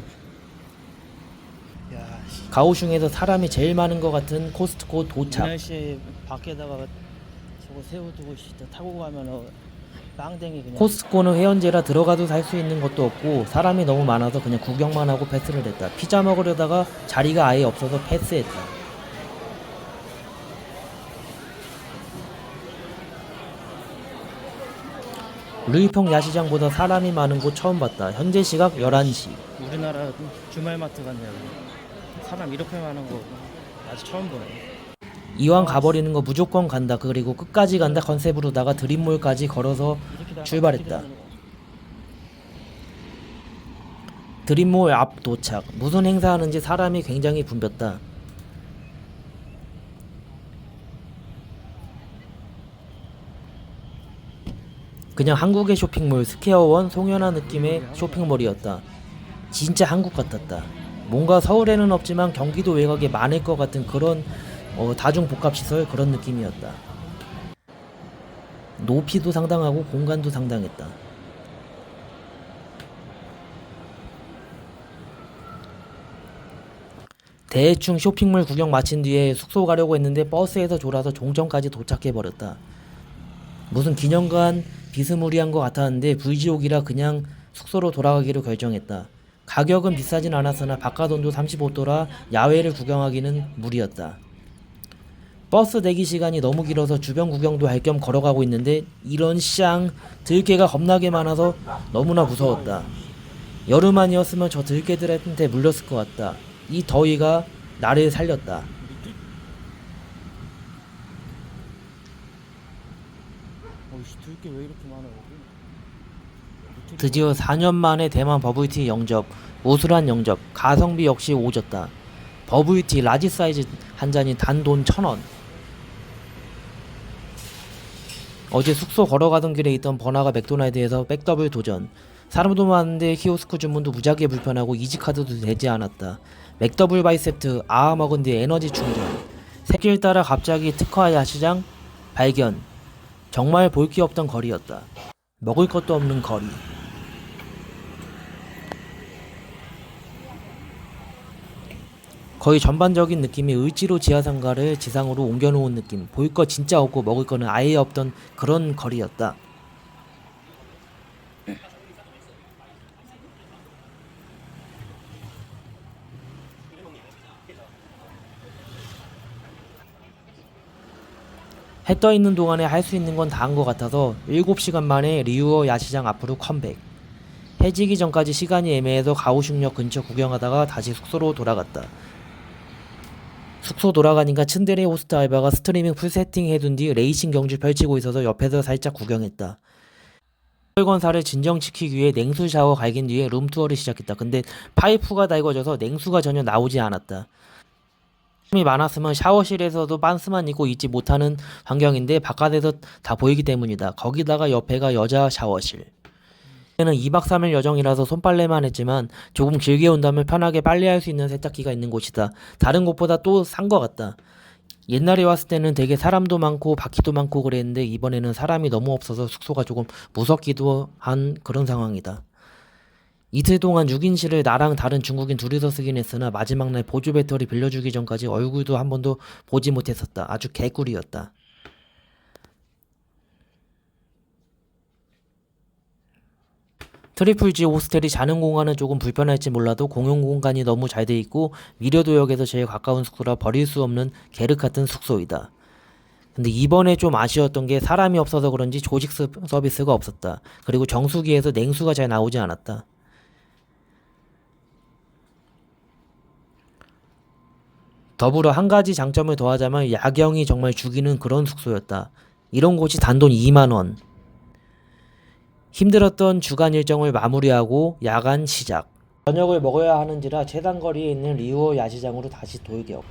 야, 가오슝에서 사람이 제일 많은 것 같은 코스트코 이 도착. 날씨에 밖에다가 저거 세워두고 타고 가면 빵댕이 그냥. 코스트코는 회원제라 들어가도 살 수 있는 것도 없고 사람이 너무 많아서 그냥 구경만 하고 패스를 했다. 피자 먹으려다가 자리가 아예 없어서 패스했다. 루이평 야시장보다 사람이 많은 곳 처음 봤다. 현재 시각 11시. 우리나라 주말마트 같네요. 사람 이렇게 많은 거 아직 처음 보네. 이왕 가버리는 거 무조건 간다. 그리고 끝까지 간다 컨셉으로다가 드림몰까지 걸어서 출발했다. 드림몰 앞 도착. 무슨 행사하는지 사람이 굉장히 붐볐다. 그냥 한국의 쇼핑몰 스퀘어원 송연화 느낌의 쇼핑몰이었다. 진짜 한국 같았다. 뭔가 서울에는 없지만 경기도 외곽에 많을 것 같은 그런 다중복합시설 그런 느낌이었다. 높이도 상당하고 공간도 상당했다. 대충 쇼핑몰 구경 마친 뒤에 숙소 가려고 했는데 버스에서 졸아서 종점까지 도착해버렸다. 무슨 기념관 비스무리한 것 같았는데 불지옥이라 그냥 숙소로 돌아가기로 결정했다. 가격은 비싸진 않았으나 바깥 온도 35도라 야외를 구경하기는 무리였다. 버스 대기 시간이 너무 길어서 주변 구경도 할 겸 걸어가고 있는데 이런 쌍 들개가 겁나게 많아서 너무나 무서웠다. 여름 아니었으면 저 들개들한테 물렸을 것 같다. 이 더위가 나를 살렸다. 어이씨 들게 왜 이렇게 많아 여기. 드디어 4년 만에 대만 버블티 영접, 우수란 영접, 가성비 역시 오졌다. 버블티 라지 사이즈 한 잔이 단돈 1,000원. 어제 숙소 걸어가던 길에 있던 버나가 맥도날드에서 백더블 도전. 사람도 많은데 키오스크 주문도 무지하게 불편하고 이지카드도 되지 않았다. 맥더블 바이세트 먹은 뒤 에너지 충전. 새길 따라 갑자기 특화 야시장 발견. 정말 볼 게 없던 거리였다. 먹을 것도 없는 거리. 거의 전반적인 느낌이 을지로 지하상가를 지상으로 옮겨놓은 느낌. 볼 거 진짜 없고 먹을 거는 아예 없던 그런 거리였다. 해 떠 있는 동안에 할 수 있는 건 다 한 것 같아서 7시간 만에 리우어 야시장 앞으로 컴백. 해지기 전까지 시간이 애매해서 가오슝역 근처 구경하다가 다시 숙소로 돌아갔다. 숙소 돌아가니까 츤데레 호스트 알바가 스트리밍 풀 세팅 해둔 뒤 레이싱 경주 펼치고 있어서 옆에서 살짝 구경했다. 혈관사를 진정시키기 위해 냉수 샤워 갈긴 뒤에 룸투어를 시작했다. 근데 파이프가 달궈져서 냉수가 전혀 나오지 않았다. 사람이 많았으면 샤워실에서도 빤스만 입고 있지 못하는 환경인데 바깥에서 다 보이기 때문이다. 거기다가 옆에가 여자 샤워실. 때는 2박 3일 여정이라서 손빨래만 했지만 조금 길게 온다면 편하게 빨래할 수 있는 세탁기가 있는 곳이다. 다른 곳보다 또 싼 것 같다. 옛날에 왔을 때는 되게 사람도 많고 바퀴도 많고 그랬는데 이번에는 사람이 너무 없어서 숙소가 조금 무섭기도 한 그런 상황이다. 이틀 동안 6인실을 나랑 다른 중국인 둘이서 쓰긴 했으나 마지막 날 보조 배터리 빌려주기 전까지 얼굴도 한 번도 보지 못했었다. 아주 개꿀이었다. 트리플 G 호스텔이 자는 공간은 조금 불편할지 몰라도 공용 공간이 너무 잘 돼 있고 미려도역에서 제일 가까운 숙소라 버릴 수 없는 계륵 같은 숙소이다. 근데 이번에 좀 아쉬웠던 게 사람이 없어서 그런지 조식 서비스가 없었다. 그리고 정수기에서 냉수가 잘 나오지 않았다. 더불어 한 가지 장점을 더하자면 야경이 정말 죽이는 그런 숙소였다. 이런 곳이 단돈 2만원. 힘들었던 주간 일정을 마무리하고 야간 시작. 저녁을 먹어야 하는지라 최단거리에 있는 리우어 야시장으로 다시 돌격.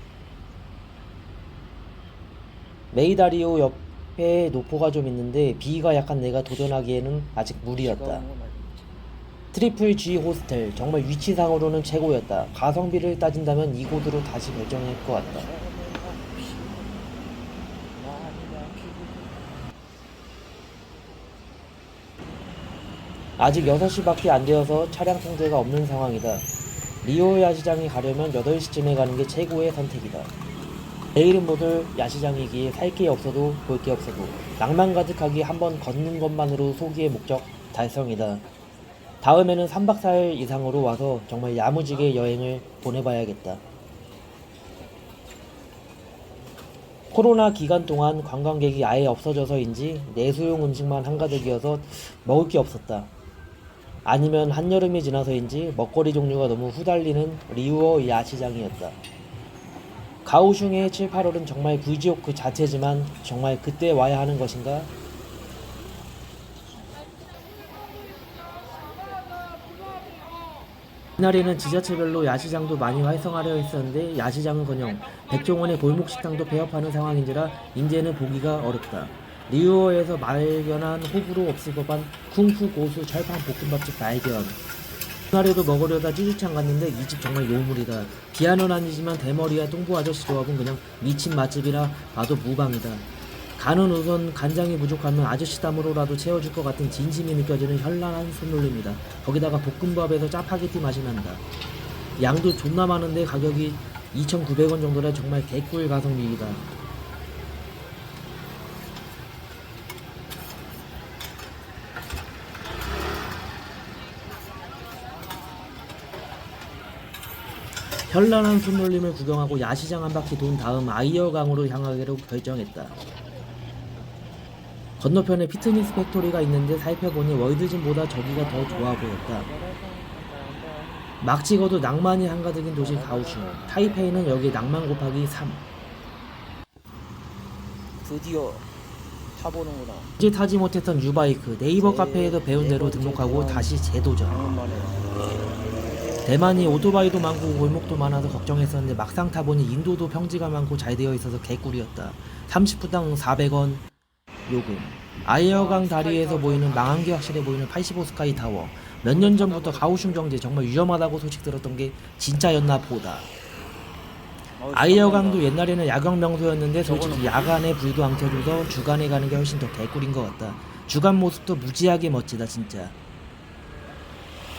메이다리오 옆에 노포가 좀 있는데 비가 약간 내가 도전하기에는 아직 무리였다. 트리플 G 호스텔 정말 위치상으로는 최고였다. 가성비를 따진다면 이곳으로 다시 결정할 것 같다. 아직 6시밖에 안 되어서 차량 통제가 없는 상황이다. 리오 야시장에 가려면 8시쯤에 가는 게 최고의 선택이다. 내일은 모두 야시장이기에 살 게 없어도 볼 게 없어도 낭만 가득하게 한번 걷는 것만으로 소기의 목적 달성이다. 다음에는 3박 4일 이상으로 와서 정말 야무지게 여행을 보내봐야겠다. 코로나 기간 동안 관광객이 아예 없어져서인지 내수용 음식만 한가득이어서 먹을 게 없었다. 아니면 한여름이 지나서인지 먹거리 종류가 너무 후달리는 리우어 야시장이었다. 가오슝의 7, 8월은 정말 불지옥 그 자체지만 정말 그때 와야 하는 것인가? 옛날에는 지자체별로 야시장도 많이 활성화되어 있었는데 야시장은커녕 백종원의 골목식당도 폐업하는 상황인지라 이제는 보기가 어렵다. 리우어에서 발견한 호불호 없을 법한 쿵푸 고수 철판 볶음밥집 발견. 그날에도 먹으려다 찌주창 갔는데 이 집 정말 요물이다. 비하는 아니지만 대머리와 뚱보 아저씨 조합은 그냥 미친 맛집이라 봐도 무방이다. 간은 우선 간장이 부족하면 아저씨 땀으로라도 채워줄 것 같은 진심이 느껴지는 현란한 손놀림이다. 거기다가 볶음밥에서 짜파게티 맛이 난다. 양도 존나 많은데 가격이 2,900원 정도라 정말 개꿀 가성비이다. 현란한 손놀림을 구경하고 야시장 한 바퀴 돈 다음 아이어강으로 향하기로 결정했다. 건너편에 피트니스 팩토리가 있는데 살펴보니 월드짐보다 저기가 더 좋아 보였다. 막 찍어도 낭만이 한가득인 도시 가오슝. 타이페이는 여기 낭만 곱하기 3. 드디어 타보는구나. 이제 타지 못했던 유바이크. 네이버 카페에서 배운 대로 등록하고 다시 재도전. 대만이 오토바이도 많고 골목도 많아서 걱정했었는데 막상 타보니 인도도 평지가 많고 잘 되어 있어서 개꿀이었다. 30분당 400원 요금. 아이어강 다리에서 보이는 망한 게 확실해 보이는 85 스카이 타워. 몇 년 전부터 가오슝 정제 정말 위험하다고 소식 들었던 게 진짜였나 보다. 아이어강도 옛날에는 야경 명소였는데 솔직히 야간에 불도 안 켜줘서 주간에 가는 게 훨씬 더 개꿀인 것 같다. 주간 모습도 무지하게 멋지다 진짜.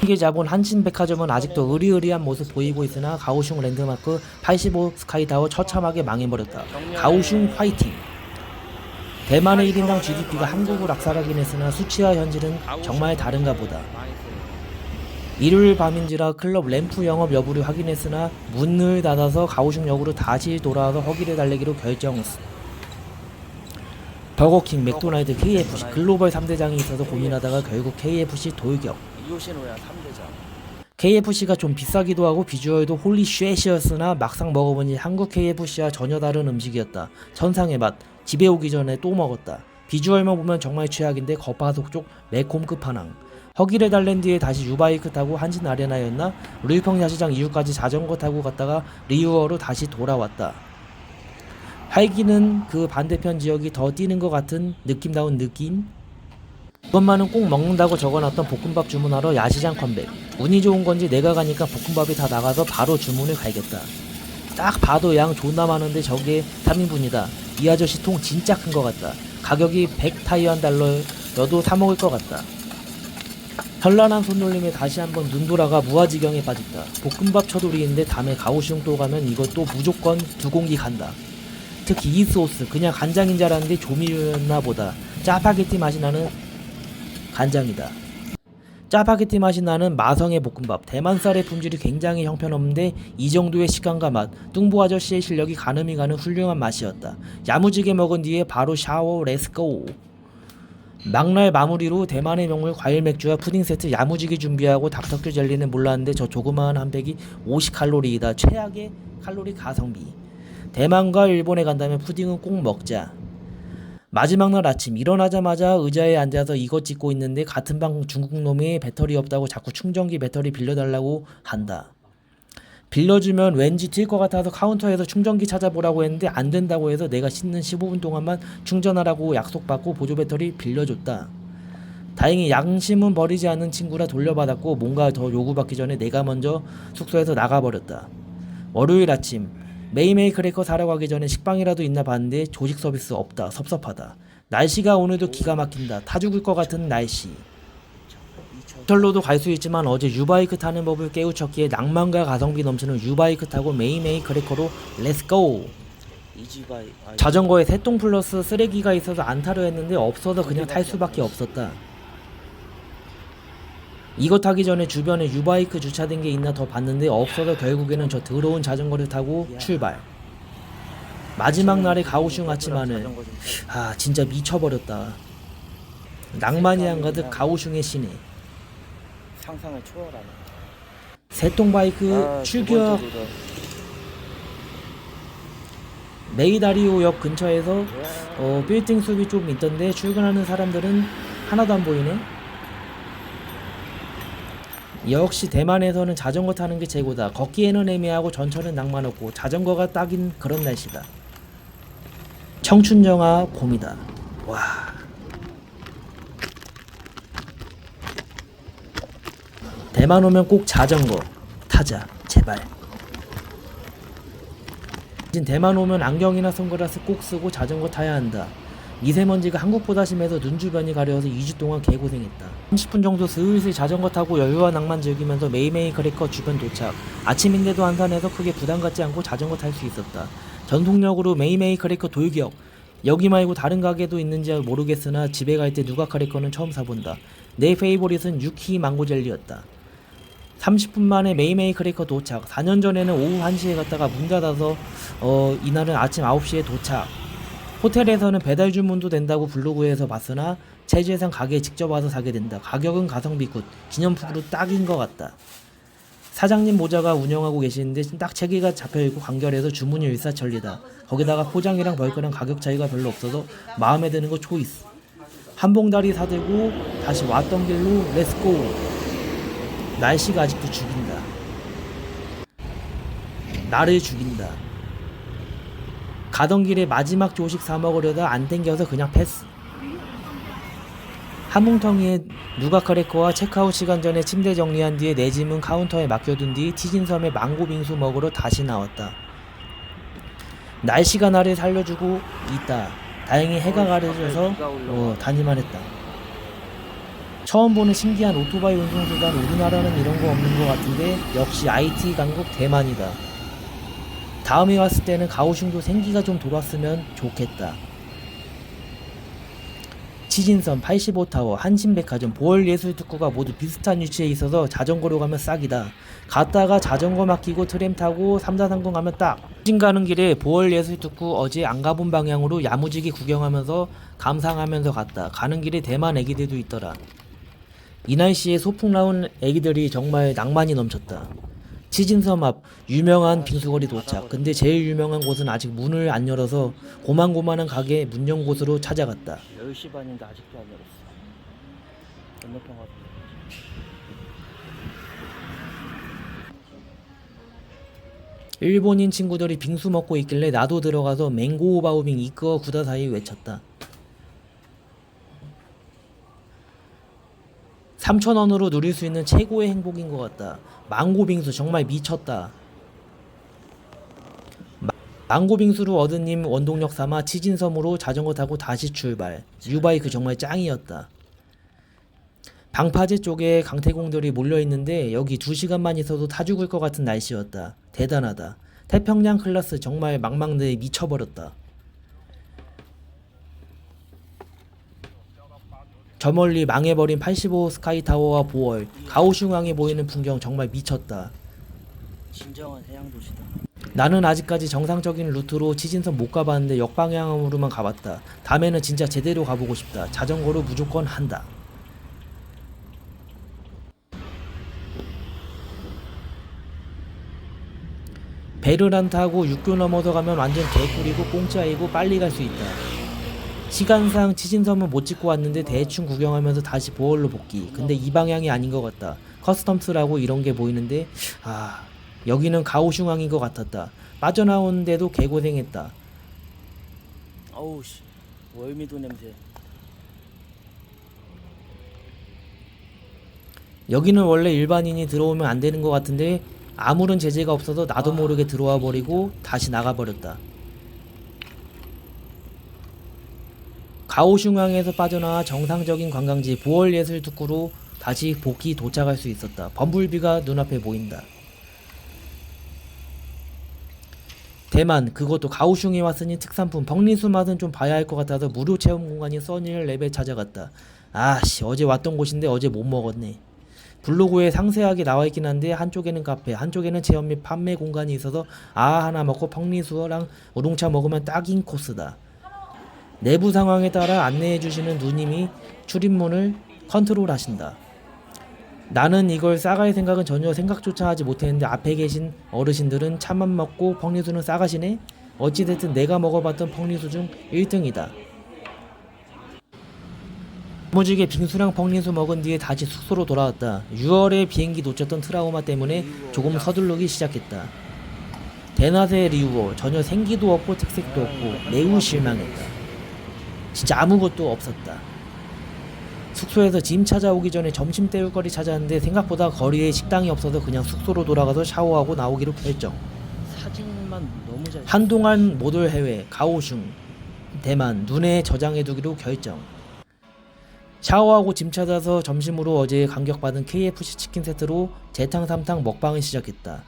게 자본 한신백화점은 아직도 으리으리한 모습 보이고 있으나 가오슝 랜드마크 85 스카이타워 처참하게 망해버렸다. 가오슝 화이팅! 대만의 1인당 GDP가 한국을 악살하긴 했으나 수치와 현실은 정말 다른가 보다. 일요일 밤인지라 클럽 램프 영업 여부를 확인했으나 문을 닫아서 가오슝역으로 다시 돌아와서 허기를 달래기로 결정했어. 버거킹, 맥도날드, KFC 글로벌 3대장이 있어서 고민하다가 결국 KFC 돌격. 이오시노야 3대장. KFC가 좀 비싸기도 하고 비주얼도 홀리 쉐시였으나 막상 먹어보니 한국 KFC와 전혀 다른 음식이었다. 천상의 맛. 집에 오기 전에 또 먹었다. 비주얼만 보면 정말 최악인데 겉바속촉 매콤 끝판왕. 허기를 달랜 뒤에 다시 유바이크 타고 한진 아레나였나? 루이펑 야시장 이후까지 자전거 타고 갔다가 리우어로 다시 돌아왔다. 활기는 그 반대편 지역이 더 뛰는 것 같은 느낌다운 느낌? 이것만은 꼭 먹는다고 적어놨던 볶음밥 주문하러 야시장 컴백. 운이 좋은 건지 내가 가니까 볶음밥이 다 나가서 바로 주문을 갈겠다. 딱 봐도 양 존나 많은데 저게 3인분이다. 이 아저씨 통 진짜 큰 것 같다. 가격이 100타이완 달러여도 사 먹을 것 같다. 현란한 손놀림에 다시 한번 눈 돌아가 무아지경에 빠졌다. 볶음밥 처돌이인데 다음에 가오슝 또 가면 이것도 무조건 2공기 간다. 특히 이 소스 그냥 간장인 줄 알았는데 조미료였나 보다. 짜파게티 맛이 나는 간장이다. 짜파게티 맛이 나는 마성의 볶음밥. 대만쌀의 품질이 굉장히 형편없는데 이 정도의 식감과 맛, 뚱보 아저씨의 실력이 가늠이 가는 훌륭한 맛이었다. 야무지게 먹은 뒤에 바로 샤워 렛츠고. 막날 마무리로 대만의 명물 과일 맥주와 푸딩 세트 야무지게 준비하고 닥터큐 젤리는 몰랐는데 저 조그마한 한 팩이 50칼로리이다. 최악의 칼로리 가성비. 대만과 일본에 간다면 푸딩은 꼭 먹자. 마지막 날 아침 일어나자마자 의자에 앉아서 이것 찍고 있는데 같은 방 중국 놈이 배터리 없다고 자꾸 충전기 배터리 빌려달라고 한다. 빌려주면 왠지 튈 것 같아서 카운터에서 충전기 찾아보라고 했는데 안 된다고 해서 내가 씻는 15분 동안만 충전하라고 약속받고 보조 배터리 빌려줬다. 다행히 양심은 버리지 않는 친구라 돌려받았고 뭔가 더 요구받기 전에 내가 먼저 숙소에서 나가버렸다. 월요일 아침 메이메이 크래커 사러 가기 전에 식빵이라도 있나 봤는데 조식 서비스 없다. 섭섭하다. 날씨가 오늘도 기가 막힌다. 타 죽을 것 같은 날씨. 호텔로도 갈 수 있지만 어제 유바이크 타는 법을 깨우쳤기에 낭만과 가성비 넘치는 유바이크 타고 메이메이 크래커로 렛츠고. 자전거에 새똥 플러스 쓰레기가 있어서 안 타려 했는데 없어서 그냥 탈 수밖에 없었다. 이거 타기 전에 주변에 유바이크 주차된 게 있나 더 봤는데 없어서 결국에는 저 더러운 자전거를 타고 출발. 마지막 날의 가오슝 아침하늘. 진짜 미쳐버렸다. 낭만이 한가득 가오슝의 시내. 상상을 초월하네. 새똥 바이크 출격. 메이다리오역 근처에서 빌딩 숲이 좀 있던데 출근하는 사람들은 하나도 안 보이네. 역시 대만에서는 자전거 타는 게 최고다. 걷기에는 애매하고 전철은 낭만 없고 자전거가 딱인 그런 날씨다. 청춘영화 봄이다. 와. 대만 오면 꼭 자전거 타자 제발. 대만 오면 안경이나 선글라스 꼭 쓰고 자전거 타야 한다. 미세먼지가 한국보다 심해서 눈 주변이 가려워서 2주 동안 개고생했다. 30분 정도 슬슬 자전거 타고 여유와 낭만 즐기면서 메이메이 크래커 주변 도착. 아침인데도 한산해서 크게 부담 갖지 않고 자전거 탈 수 있었다. 전속력으로 메이메이 크래커 돌격. 여기 말고 다른 가게도 있는지 모르겠으나 집에 갈 때 누가 크래커는 처음 사본다. 내 페이보릿은 유키 망고 젤리였다. 30분 만에 메이메이 크래커 도착. 4년 전에는 오후 1시에 갔다가 문 닫아서 이날은 아침 9시에 도착. 호텔에서는 배달 주문도 된다고 블로그에서 봤으나 체주에선 가게에 직접 와서 사게 된다. 가격은 가성비 굿. 기념품으로 딱인 것 같다. 사장님 모자가 운영하고 계시는데 딱 3개가 잡혀있고 간결해서 주문이 일사천리다. 거기다가 포장이랑 벌크랑 가격 차이가 별로 없어서 마음에 드는 거 초이스. 한 봉다리 사들고 다시 왔던 길로 렛츠고. 날씨가 아직도 죽인다. 나를 죽인다. 가던 길에 마지막 조식 사 먹으려다 안 땡겨서 그냥 패스. 한뭉텅이에 누가 크래커와 체크아웃 시간 전에 침대 정리한 뒤에 내 짐은 카운터에 맡겨둔 뒤 티진섬의 망고 빙수 먹으러 다시 나왔다. 날씨가 나를 살려주고 있다. 다행히 해가 가려져서 다니만 했다. 처음 보는 신기한 오토바이 운송수단. 우리나라는 이런 거 없는 것 같은데 역시 IT 강국 대만이다. 다음에 왔을 때는 가오슝도 생기가 좀 돌았으면 좋겠다. 치진섬, 85타워, 한신백화점, 보월예술특구가 모두 비슷한 위치에 있어서 자전거로 가면 싹이다. 갔다가 자전거 맡기고 트램 타고 3, 4, 30 가면 딱. 북진 가는 길에 보월예술특구 어제 안 가본 방향으로 야무지게 구경하면서 감상하면서 갔다. 가는 길에 대만 애기들도 있더라. 이 날씨에 소풍 나온 애기들이 정말 낭만이 넘쳤다. 치진섬 앞 유명한 빙수거리 도착. 근데 제일 유명한 곳은 아직 문을 안 열어서 고만고만한 가게 문 연 곳으로 찾아갔다. 10시 반인데 아직도 안 열었어. 건너편 가서. 일본인 친구들이 빙수 먹고 있길래 나도 들어가서 맹고우바우빙 이끄어 구다사이 외쳤다. 3,000원으로 누릴 수 있는 최고의 행복인 것 같다. 망고빙수 정말 미쳤다. 망고빙수로 얻은 님 원동력 삼아 치진섬으로 자전거 타고 다시 출발. 유바이크 정말 짱이었다. 방파제 쪽에 강태공들이 몰려있는데 여기 2시간만 있어도 타 죽을 것 같은 날씨였다. 대단하다. 태평양 클래스 정말 망망대해 미쳐버렸다. 저 멀리 망해버린 85 스카이타워와 보월, 가오슝항에 보이는 풍경 정말 미쳤다. 진정한 해양도시다. 나는 아직까지 정상적인 루트로 치진섬 못 가봤는데 역방향으로만 가봤다. 다음에는 진짜 제대로 가보고 싶다. 자전거로 무조건 한다. 배를 안 타고 육교 넘어서 가면 완전 개꿀이고 공짜이고 빨리 갈 수 있다. 시간상 치진섬은 못 찍고 왔는데 대충 구경하면서 다시 보월로 복귀. 근데 이 방향이 아닌 것 같다. 커스텀스라고 이런 게 보이는데 여기는 가오슝항인 것 같았다. 빠져나오는데도 개고생했다. 어우 씨, 월미도 냄새. 여기는 원래 일반인이 들어오면 안 되는 것 같은데 아무런 제재가 없어서 나도 모르게 들어와 버리고 다시 나가 버렸다. 가오슝항에서 빠져나와 정상적인 관광지 보월예술특구로 다시 복귀 도착할 수 있었다. 범블비가 눈앞에 보인다. 대만, 그것도 가오슝에 왔으니 특산품 펑리수 맛은 좀 봐야 할 것 같아서 무료 체험 공간인 써니를 찾아갔다. 아씨, 어제 왔던 곳인데 어제 못 먹었네. 블로그에 상세하게 나와있긴 한데 한쪽에는 카페, 한쪽에는 체험 및 판매 공간이 있어서 하나 먹고 펑리수랑 우롱차 먹으면 딱인 코스다. 내부 상황에 따라 안내해주시는 누님이 출입문을 컨트롤하신다. 나는 이걸 싸갈 생각은 전혀 생각조차 하지 못했는데 앞에 계신 어르신들은 차만 먹고 펑리수는 싸가시네? 어찌됐든 내가 먹어봤던 펑리수 중 1등이다. 무지개 빙수랑 펑리수 먹은 뒤에 다시 숙소로 돌아왔다. 6월에 비행기 놓쳤던 트라우마 때문에 조금 서두르기 시작했다. 대낮의 리우어 전혀 생기도 없고 특색도 없고 매우 실망했다. 진짜 아무것도 없었다. 숙소에서 짐 찾아오기 전에 점심 때울 거리 찾았는데 생각보다 거리에 식당이 없어서 그냥 숙소로 돌아가서 샤워하고 나오기로 결정. 사진만 너무 잘. 한동안 못 올 해외, 가오슝, 대만 눈에 저장해두기로 결정. 샤워하고 짐 찾아서 점심으로 어제 감격받은 KFC 치킨 세트로 재탕 3탕 먹방을 시작했다.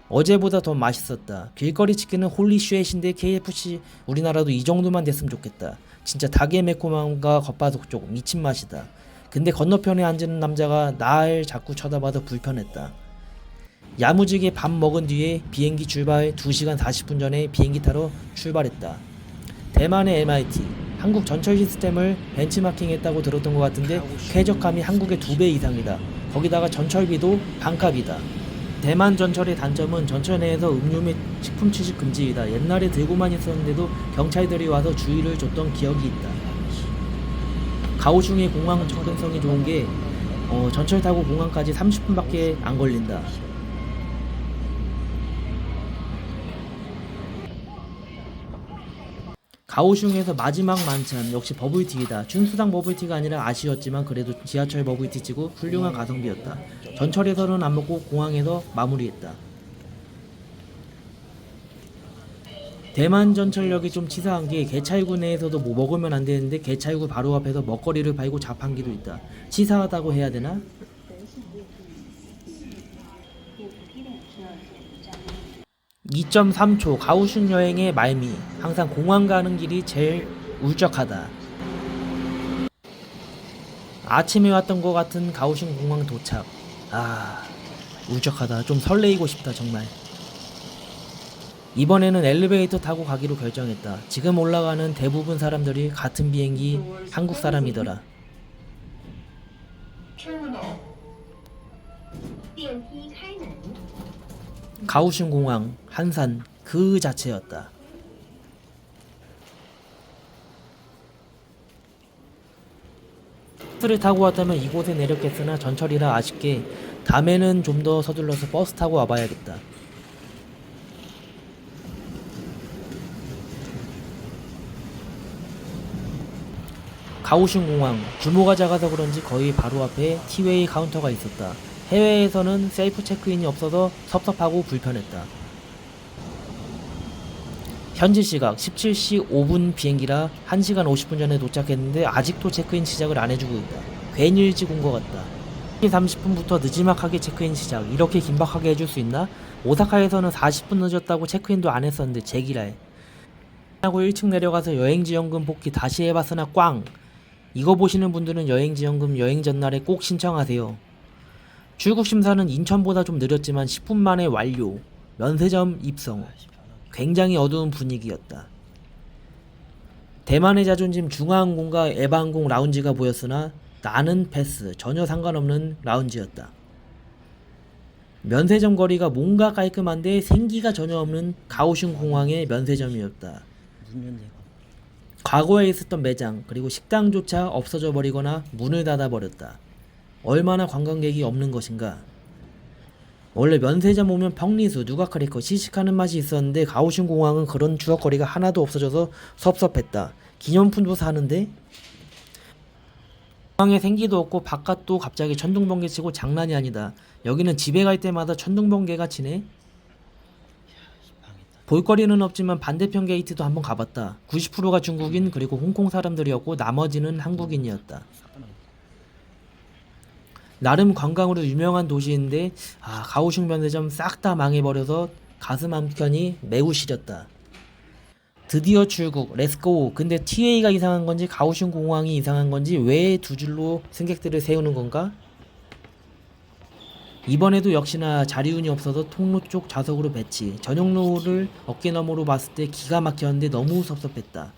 어제보다 더 맛있었다. 길거리 치킨은 홀리쉣인데 KFC 우리나라도 이 정도만 됐으면 좋겠다. 진짜 닭의 매콤함과 겉바속촉 미친 맛이다. 근데 건너편에 앉은 남자가 날 자꾸 쳐다봐서 불편했다. 야무지게 밥 먹은 뒤에 비행기 출발 2시간 40분 전에 비행기 타러 출발했다. 대만의 MIT 한국 전철 시스템을 벤치마킹했다고 들었던 것 같은데 쾌적함이 한국의 2배 이상이다. 거기다가 전철비도 반값이다. 대만 전철의 단점은 전철 내에서 음료 및 식품 취식 금지이다. 옛날에 들고만 있었는데도 경찰들이 와서 주의를 줬던 기억이 있다. 가오슝의 공항 접근성이 좋은 게 전철 타고 공항까지 30분밖에 안 걸린다. 가오슝에서 마지막 만찬 역시 버블티이다. 춘수당 버블티가 아니라 아쉬웠지만 그래도 지하철 버블티치고 훌륭한 가성비였다. 전철에서는 안 먹고 공항에서 마무리했다. 대만 전철역이 좀 치사한 게 개찰구 내에서도 뭐 먹으면 안 되는데 개찰구 바로 앞에서 먹거리를 팔고 자판기도 있다. 치사하다고 해야 되나? 2.3초 가오슝 여행의 말미. 항상 공항 가는 길이 제일 울적하다. 아침에 왔던 것 같은 가오슝 공항 도착. 울적하다. 좀 설레이고 싶다 정말. 이번에는 엘리베이터 타고 가기로 결정했다. 지금 올라가는 대부분 사람들이 같은 비행기 한국 사람이더라. 电梯开门。 가오슝 공항, 한산 그 자체였다. 버스를 타고 왔다면 이곳에 내렸겠으나 전철이라 아쉽게 다음에는 좀 더 서둘러서 버스 타고 와봐야겠다. 가오슝 공항, 규모가 작아서 그런지 거의 바로 앞에 티웨이 카운터가 있었다. 해외에서는 셀프 체크인이 없어서 섭섭하고 불편했다. 현지 시각 17시 5분 비행기라 1시간 50분 전에 도착했는데 아직도 체크인 시작을 안 해주고 있다. 괜히 일찍 온 것 같다. 30분부터 늦지막하게 체크인 시작. 이렇게 긴박하게 해줄 수 있나? 오사카에서는 40분 늦었다고 체크인도 안 했었는데 제기랄. 하고 1층 내려가서 여행지원금 복귀 다시 해봤으나 꽝. 이거 보시는 분들은 여행지원금 여행 전날에 꼭 신청하세요. 출국 심사는 인천보다 좀 느렸지만 10분 만에 완료. 면세점 입성. 굉장히 어두운 분위기였다. 대만의 자존심 중화항공과 에바항공 라운지가 보였으나 나는 패스. 전혀 상관없는 라운지였다. 면세점 거리가 뭔가 깔끔한데 생기가 전혀 없는 가오슝 공항의 면세점이었다. 문 연대가. 과거에 있었던 매장 그리고 식당조차 없어져 버리거나 문을 닫아 버렸다. 얼마나 관광객이 없는 것인가. 원래 면세점 오면 펑리수, 누가크래커, 시식하는 맛이 있었는데 가오슝 공항은 그런 추억거리가 하나도 없어져서 섭섭했다. 기념품도 사는데 공항에 생기도 없고 바깥도 갑자기 천둥번개 치고 장난이 아니다. 여기는 집에 갈 때마다 천둥번개가 치네. 볼거리는 없지만 반대편 게이트도 한번 가봤다. 90%가 중국인 그리고 홍콩 사람들이었고 나머지는 한국인이었다. 나름 관광으로 유명한 도시인데 가오슝 면세점 싹 다 망해버려서 가슴 한켠이 매우 시렸다. 드디어 출국 렛츠고. 근데 TA가 이상한 건지 가오슝 공항이 이상한 건지 왜 두 줄로 승객들을 세우는 건가? 이번에도 역시나 자리운이 없어서 통로 쪽 좌석으로 배치. 전용로를 어깨너머로 봤을 때 기가 막혔는데 너무 섭섭했다.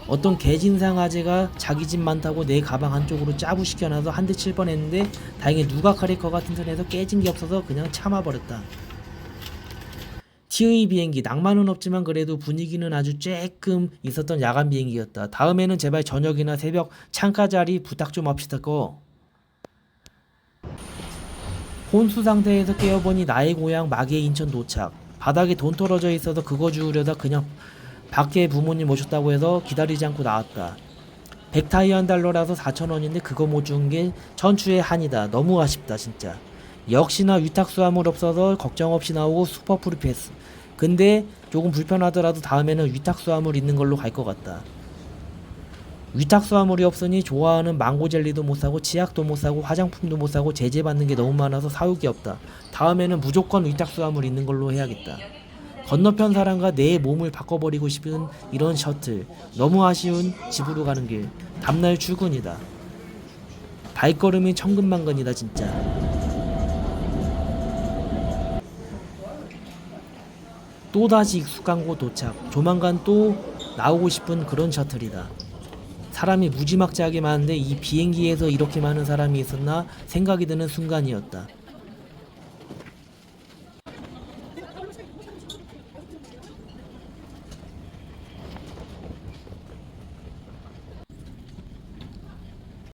어떤 개진상 아재가 자기 집 많다고 내 가방 한쪽으로 짜부 시켜놔서 한 대 칠 뻔했는데 다행히 누가 카레커 같은 선에서 깨진 게 없어서 그냥 참아버렸다. T의 비행기 낭만은 없지만 그래도 분위기는 아주 쬐끔 있었던 야간 비행기였다. 다음에는 제발 저녁이나 새벽 창가 자리 부탁 좀 합시다고. 혼수 상태에서 깨어보니 나의 고향 마계 인천 도착. 바닥에 돈 떨어져 있어서 그거 주우려다 그냥 밖에 부모님 모셨다고 해서 기다리지 않고 나왔다. 100타이완 달러라서 4,000원인데 그거 못 주는 게 천추의 한이다. 너무 아쉽다 진짜. 역시나 위탁수화물 없어서 걱정 없이 나오고 슈퍼 프리패스. 근데 조금 불편하더라도 다음에는 위탁수화물 있는 걸로 갈 것 같다. 위탁수화물이 없으니 좋아하는 망고 젤리도 못 사고 치약도 못 사고 화장품도 못 사고 제재받는 게 너무 많아서 사육이 없다. 다음에는 무조건 위탁수화물 있는 걸로 해야겠다. 건너편 사람과 내 몸을 바꿔버리고 싶은 이런 셔틀. 너무 아쉬운 집으로 가는 길. 다음날 출근이다. 발걸음이 천근만근이다 진짜. 또다시 익숙한 곳 도착. 조만간 또 나오고 싶은 그런 셔틀이다. 사람이 무지막지하게 많은데 이 비행기에서 이렇게 많은 사람이 있었나 생각이 드는 순간이었다.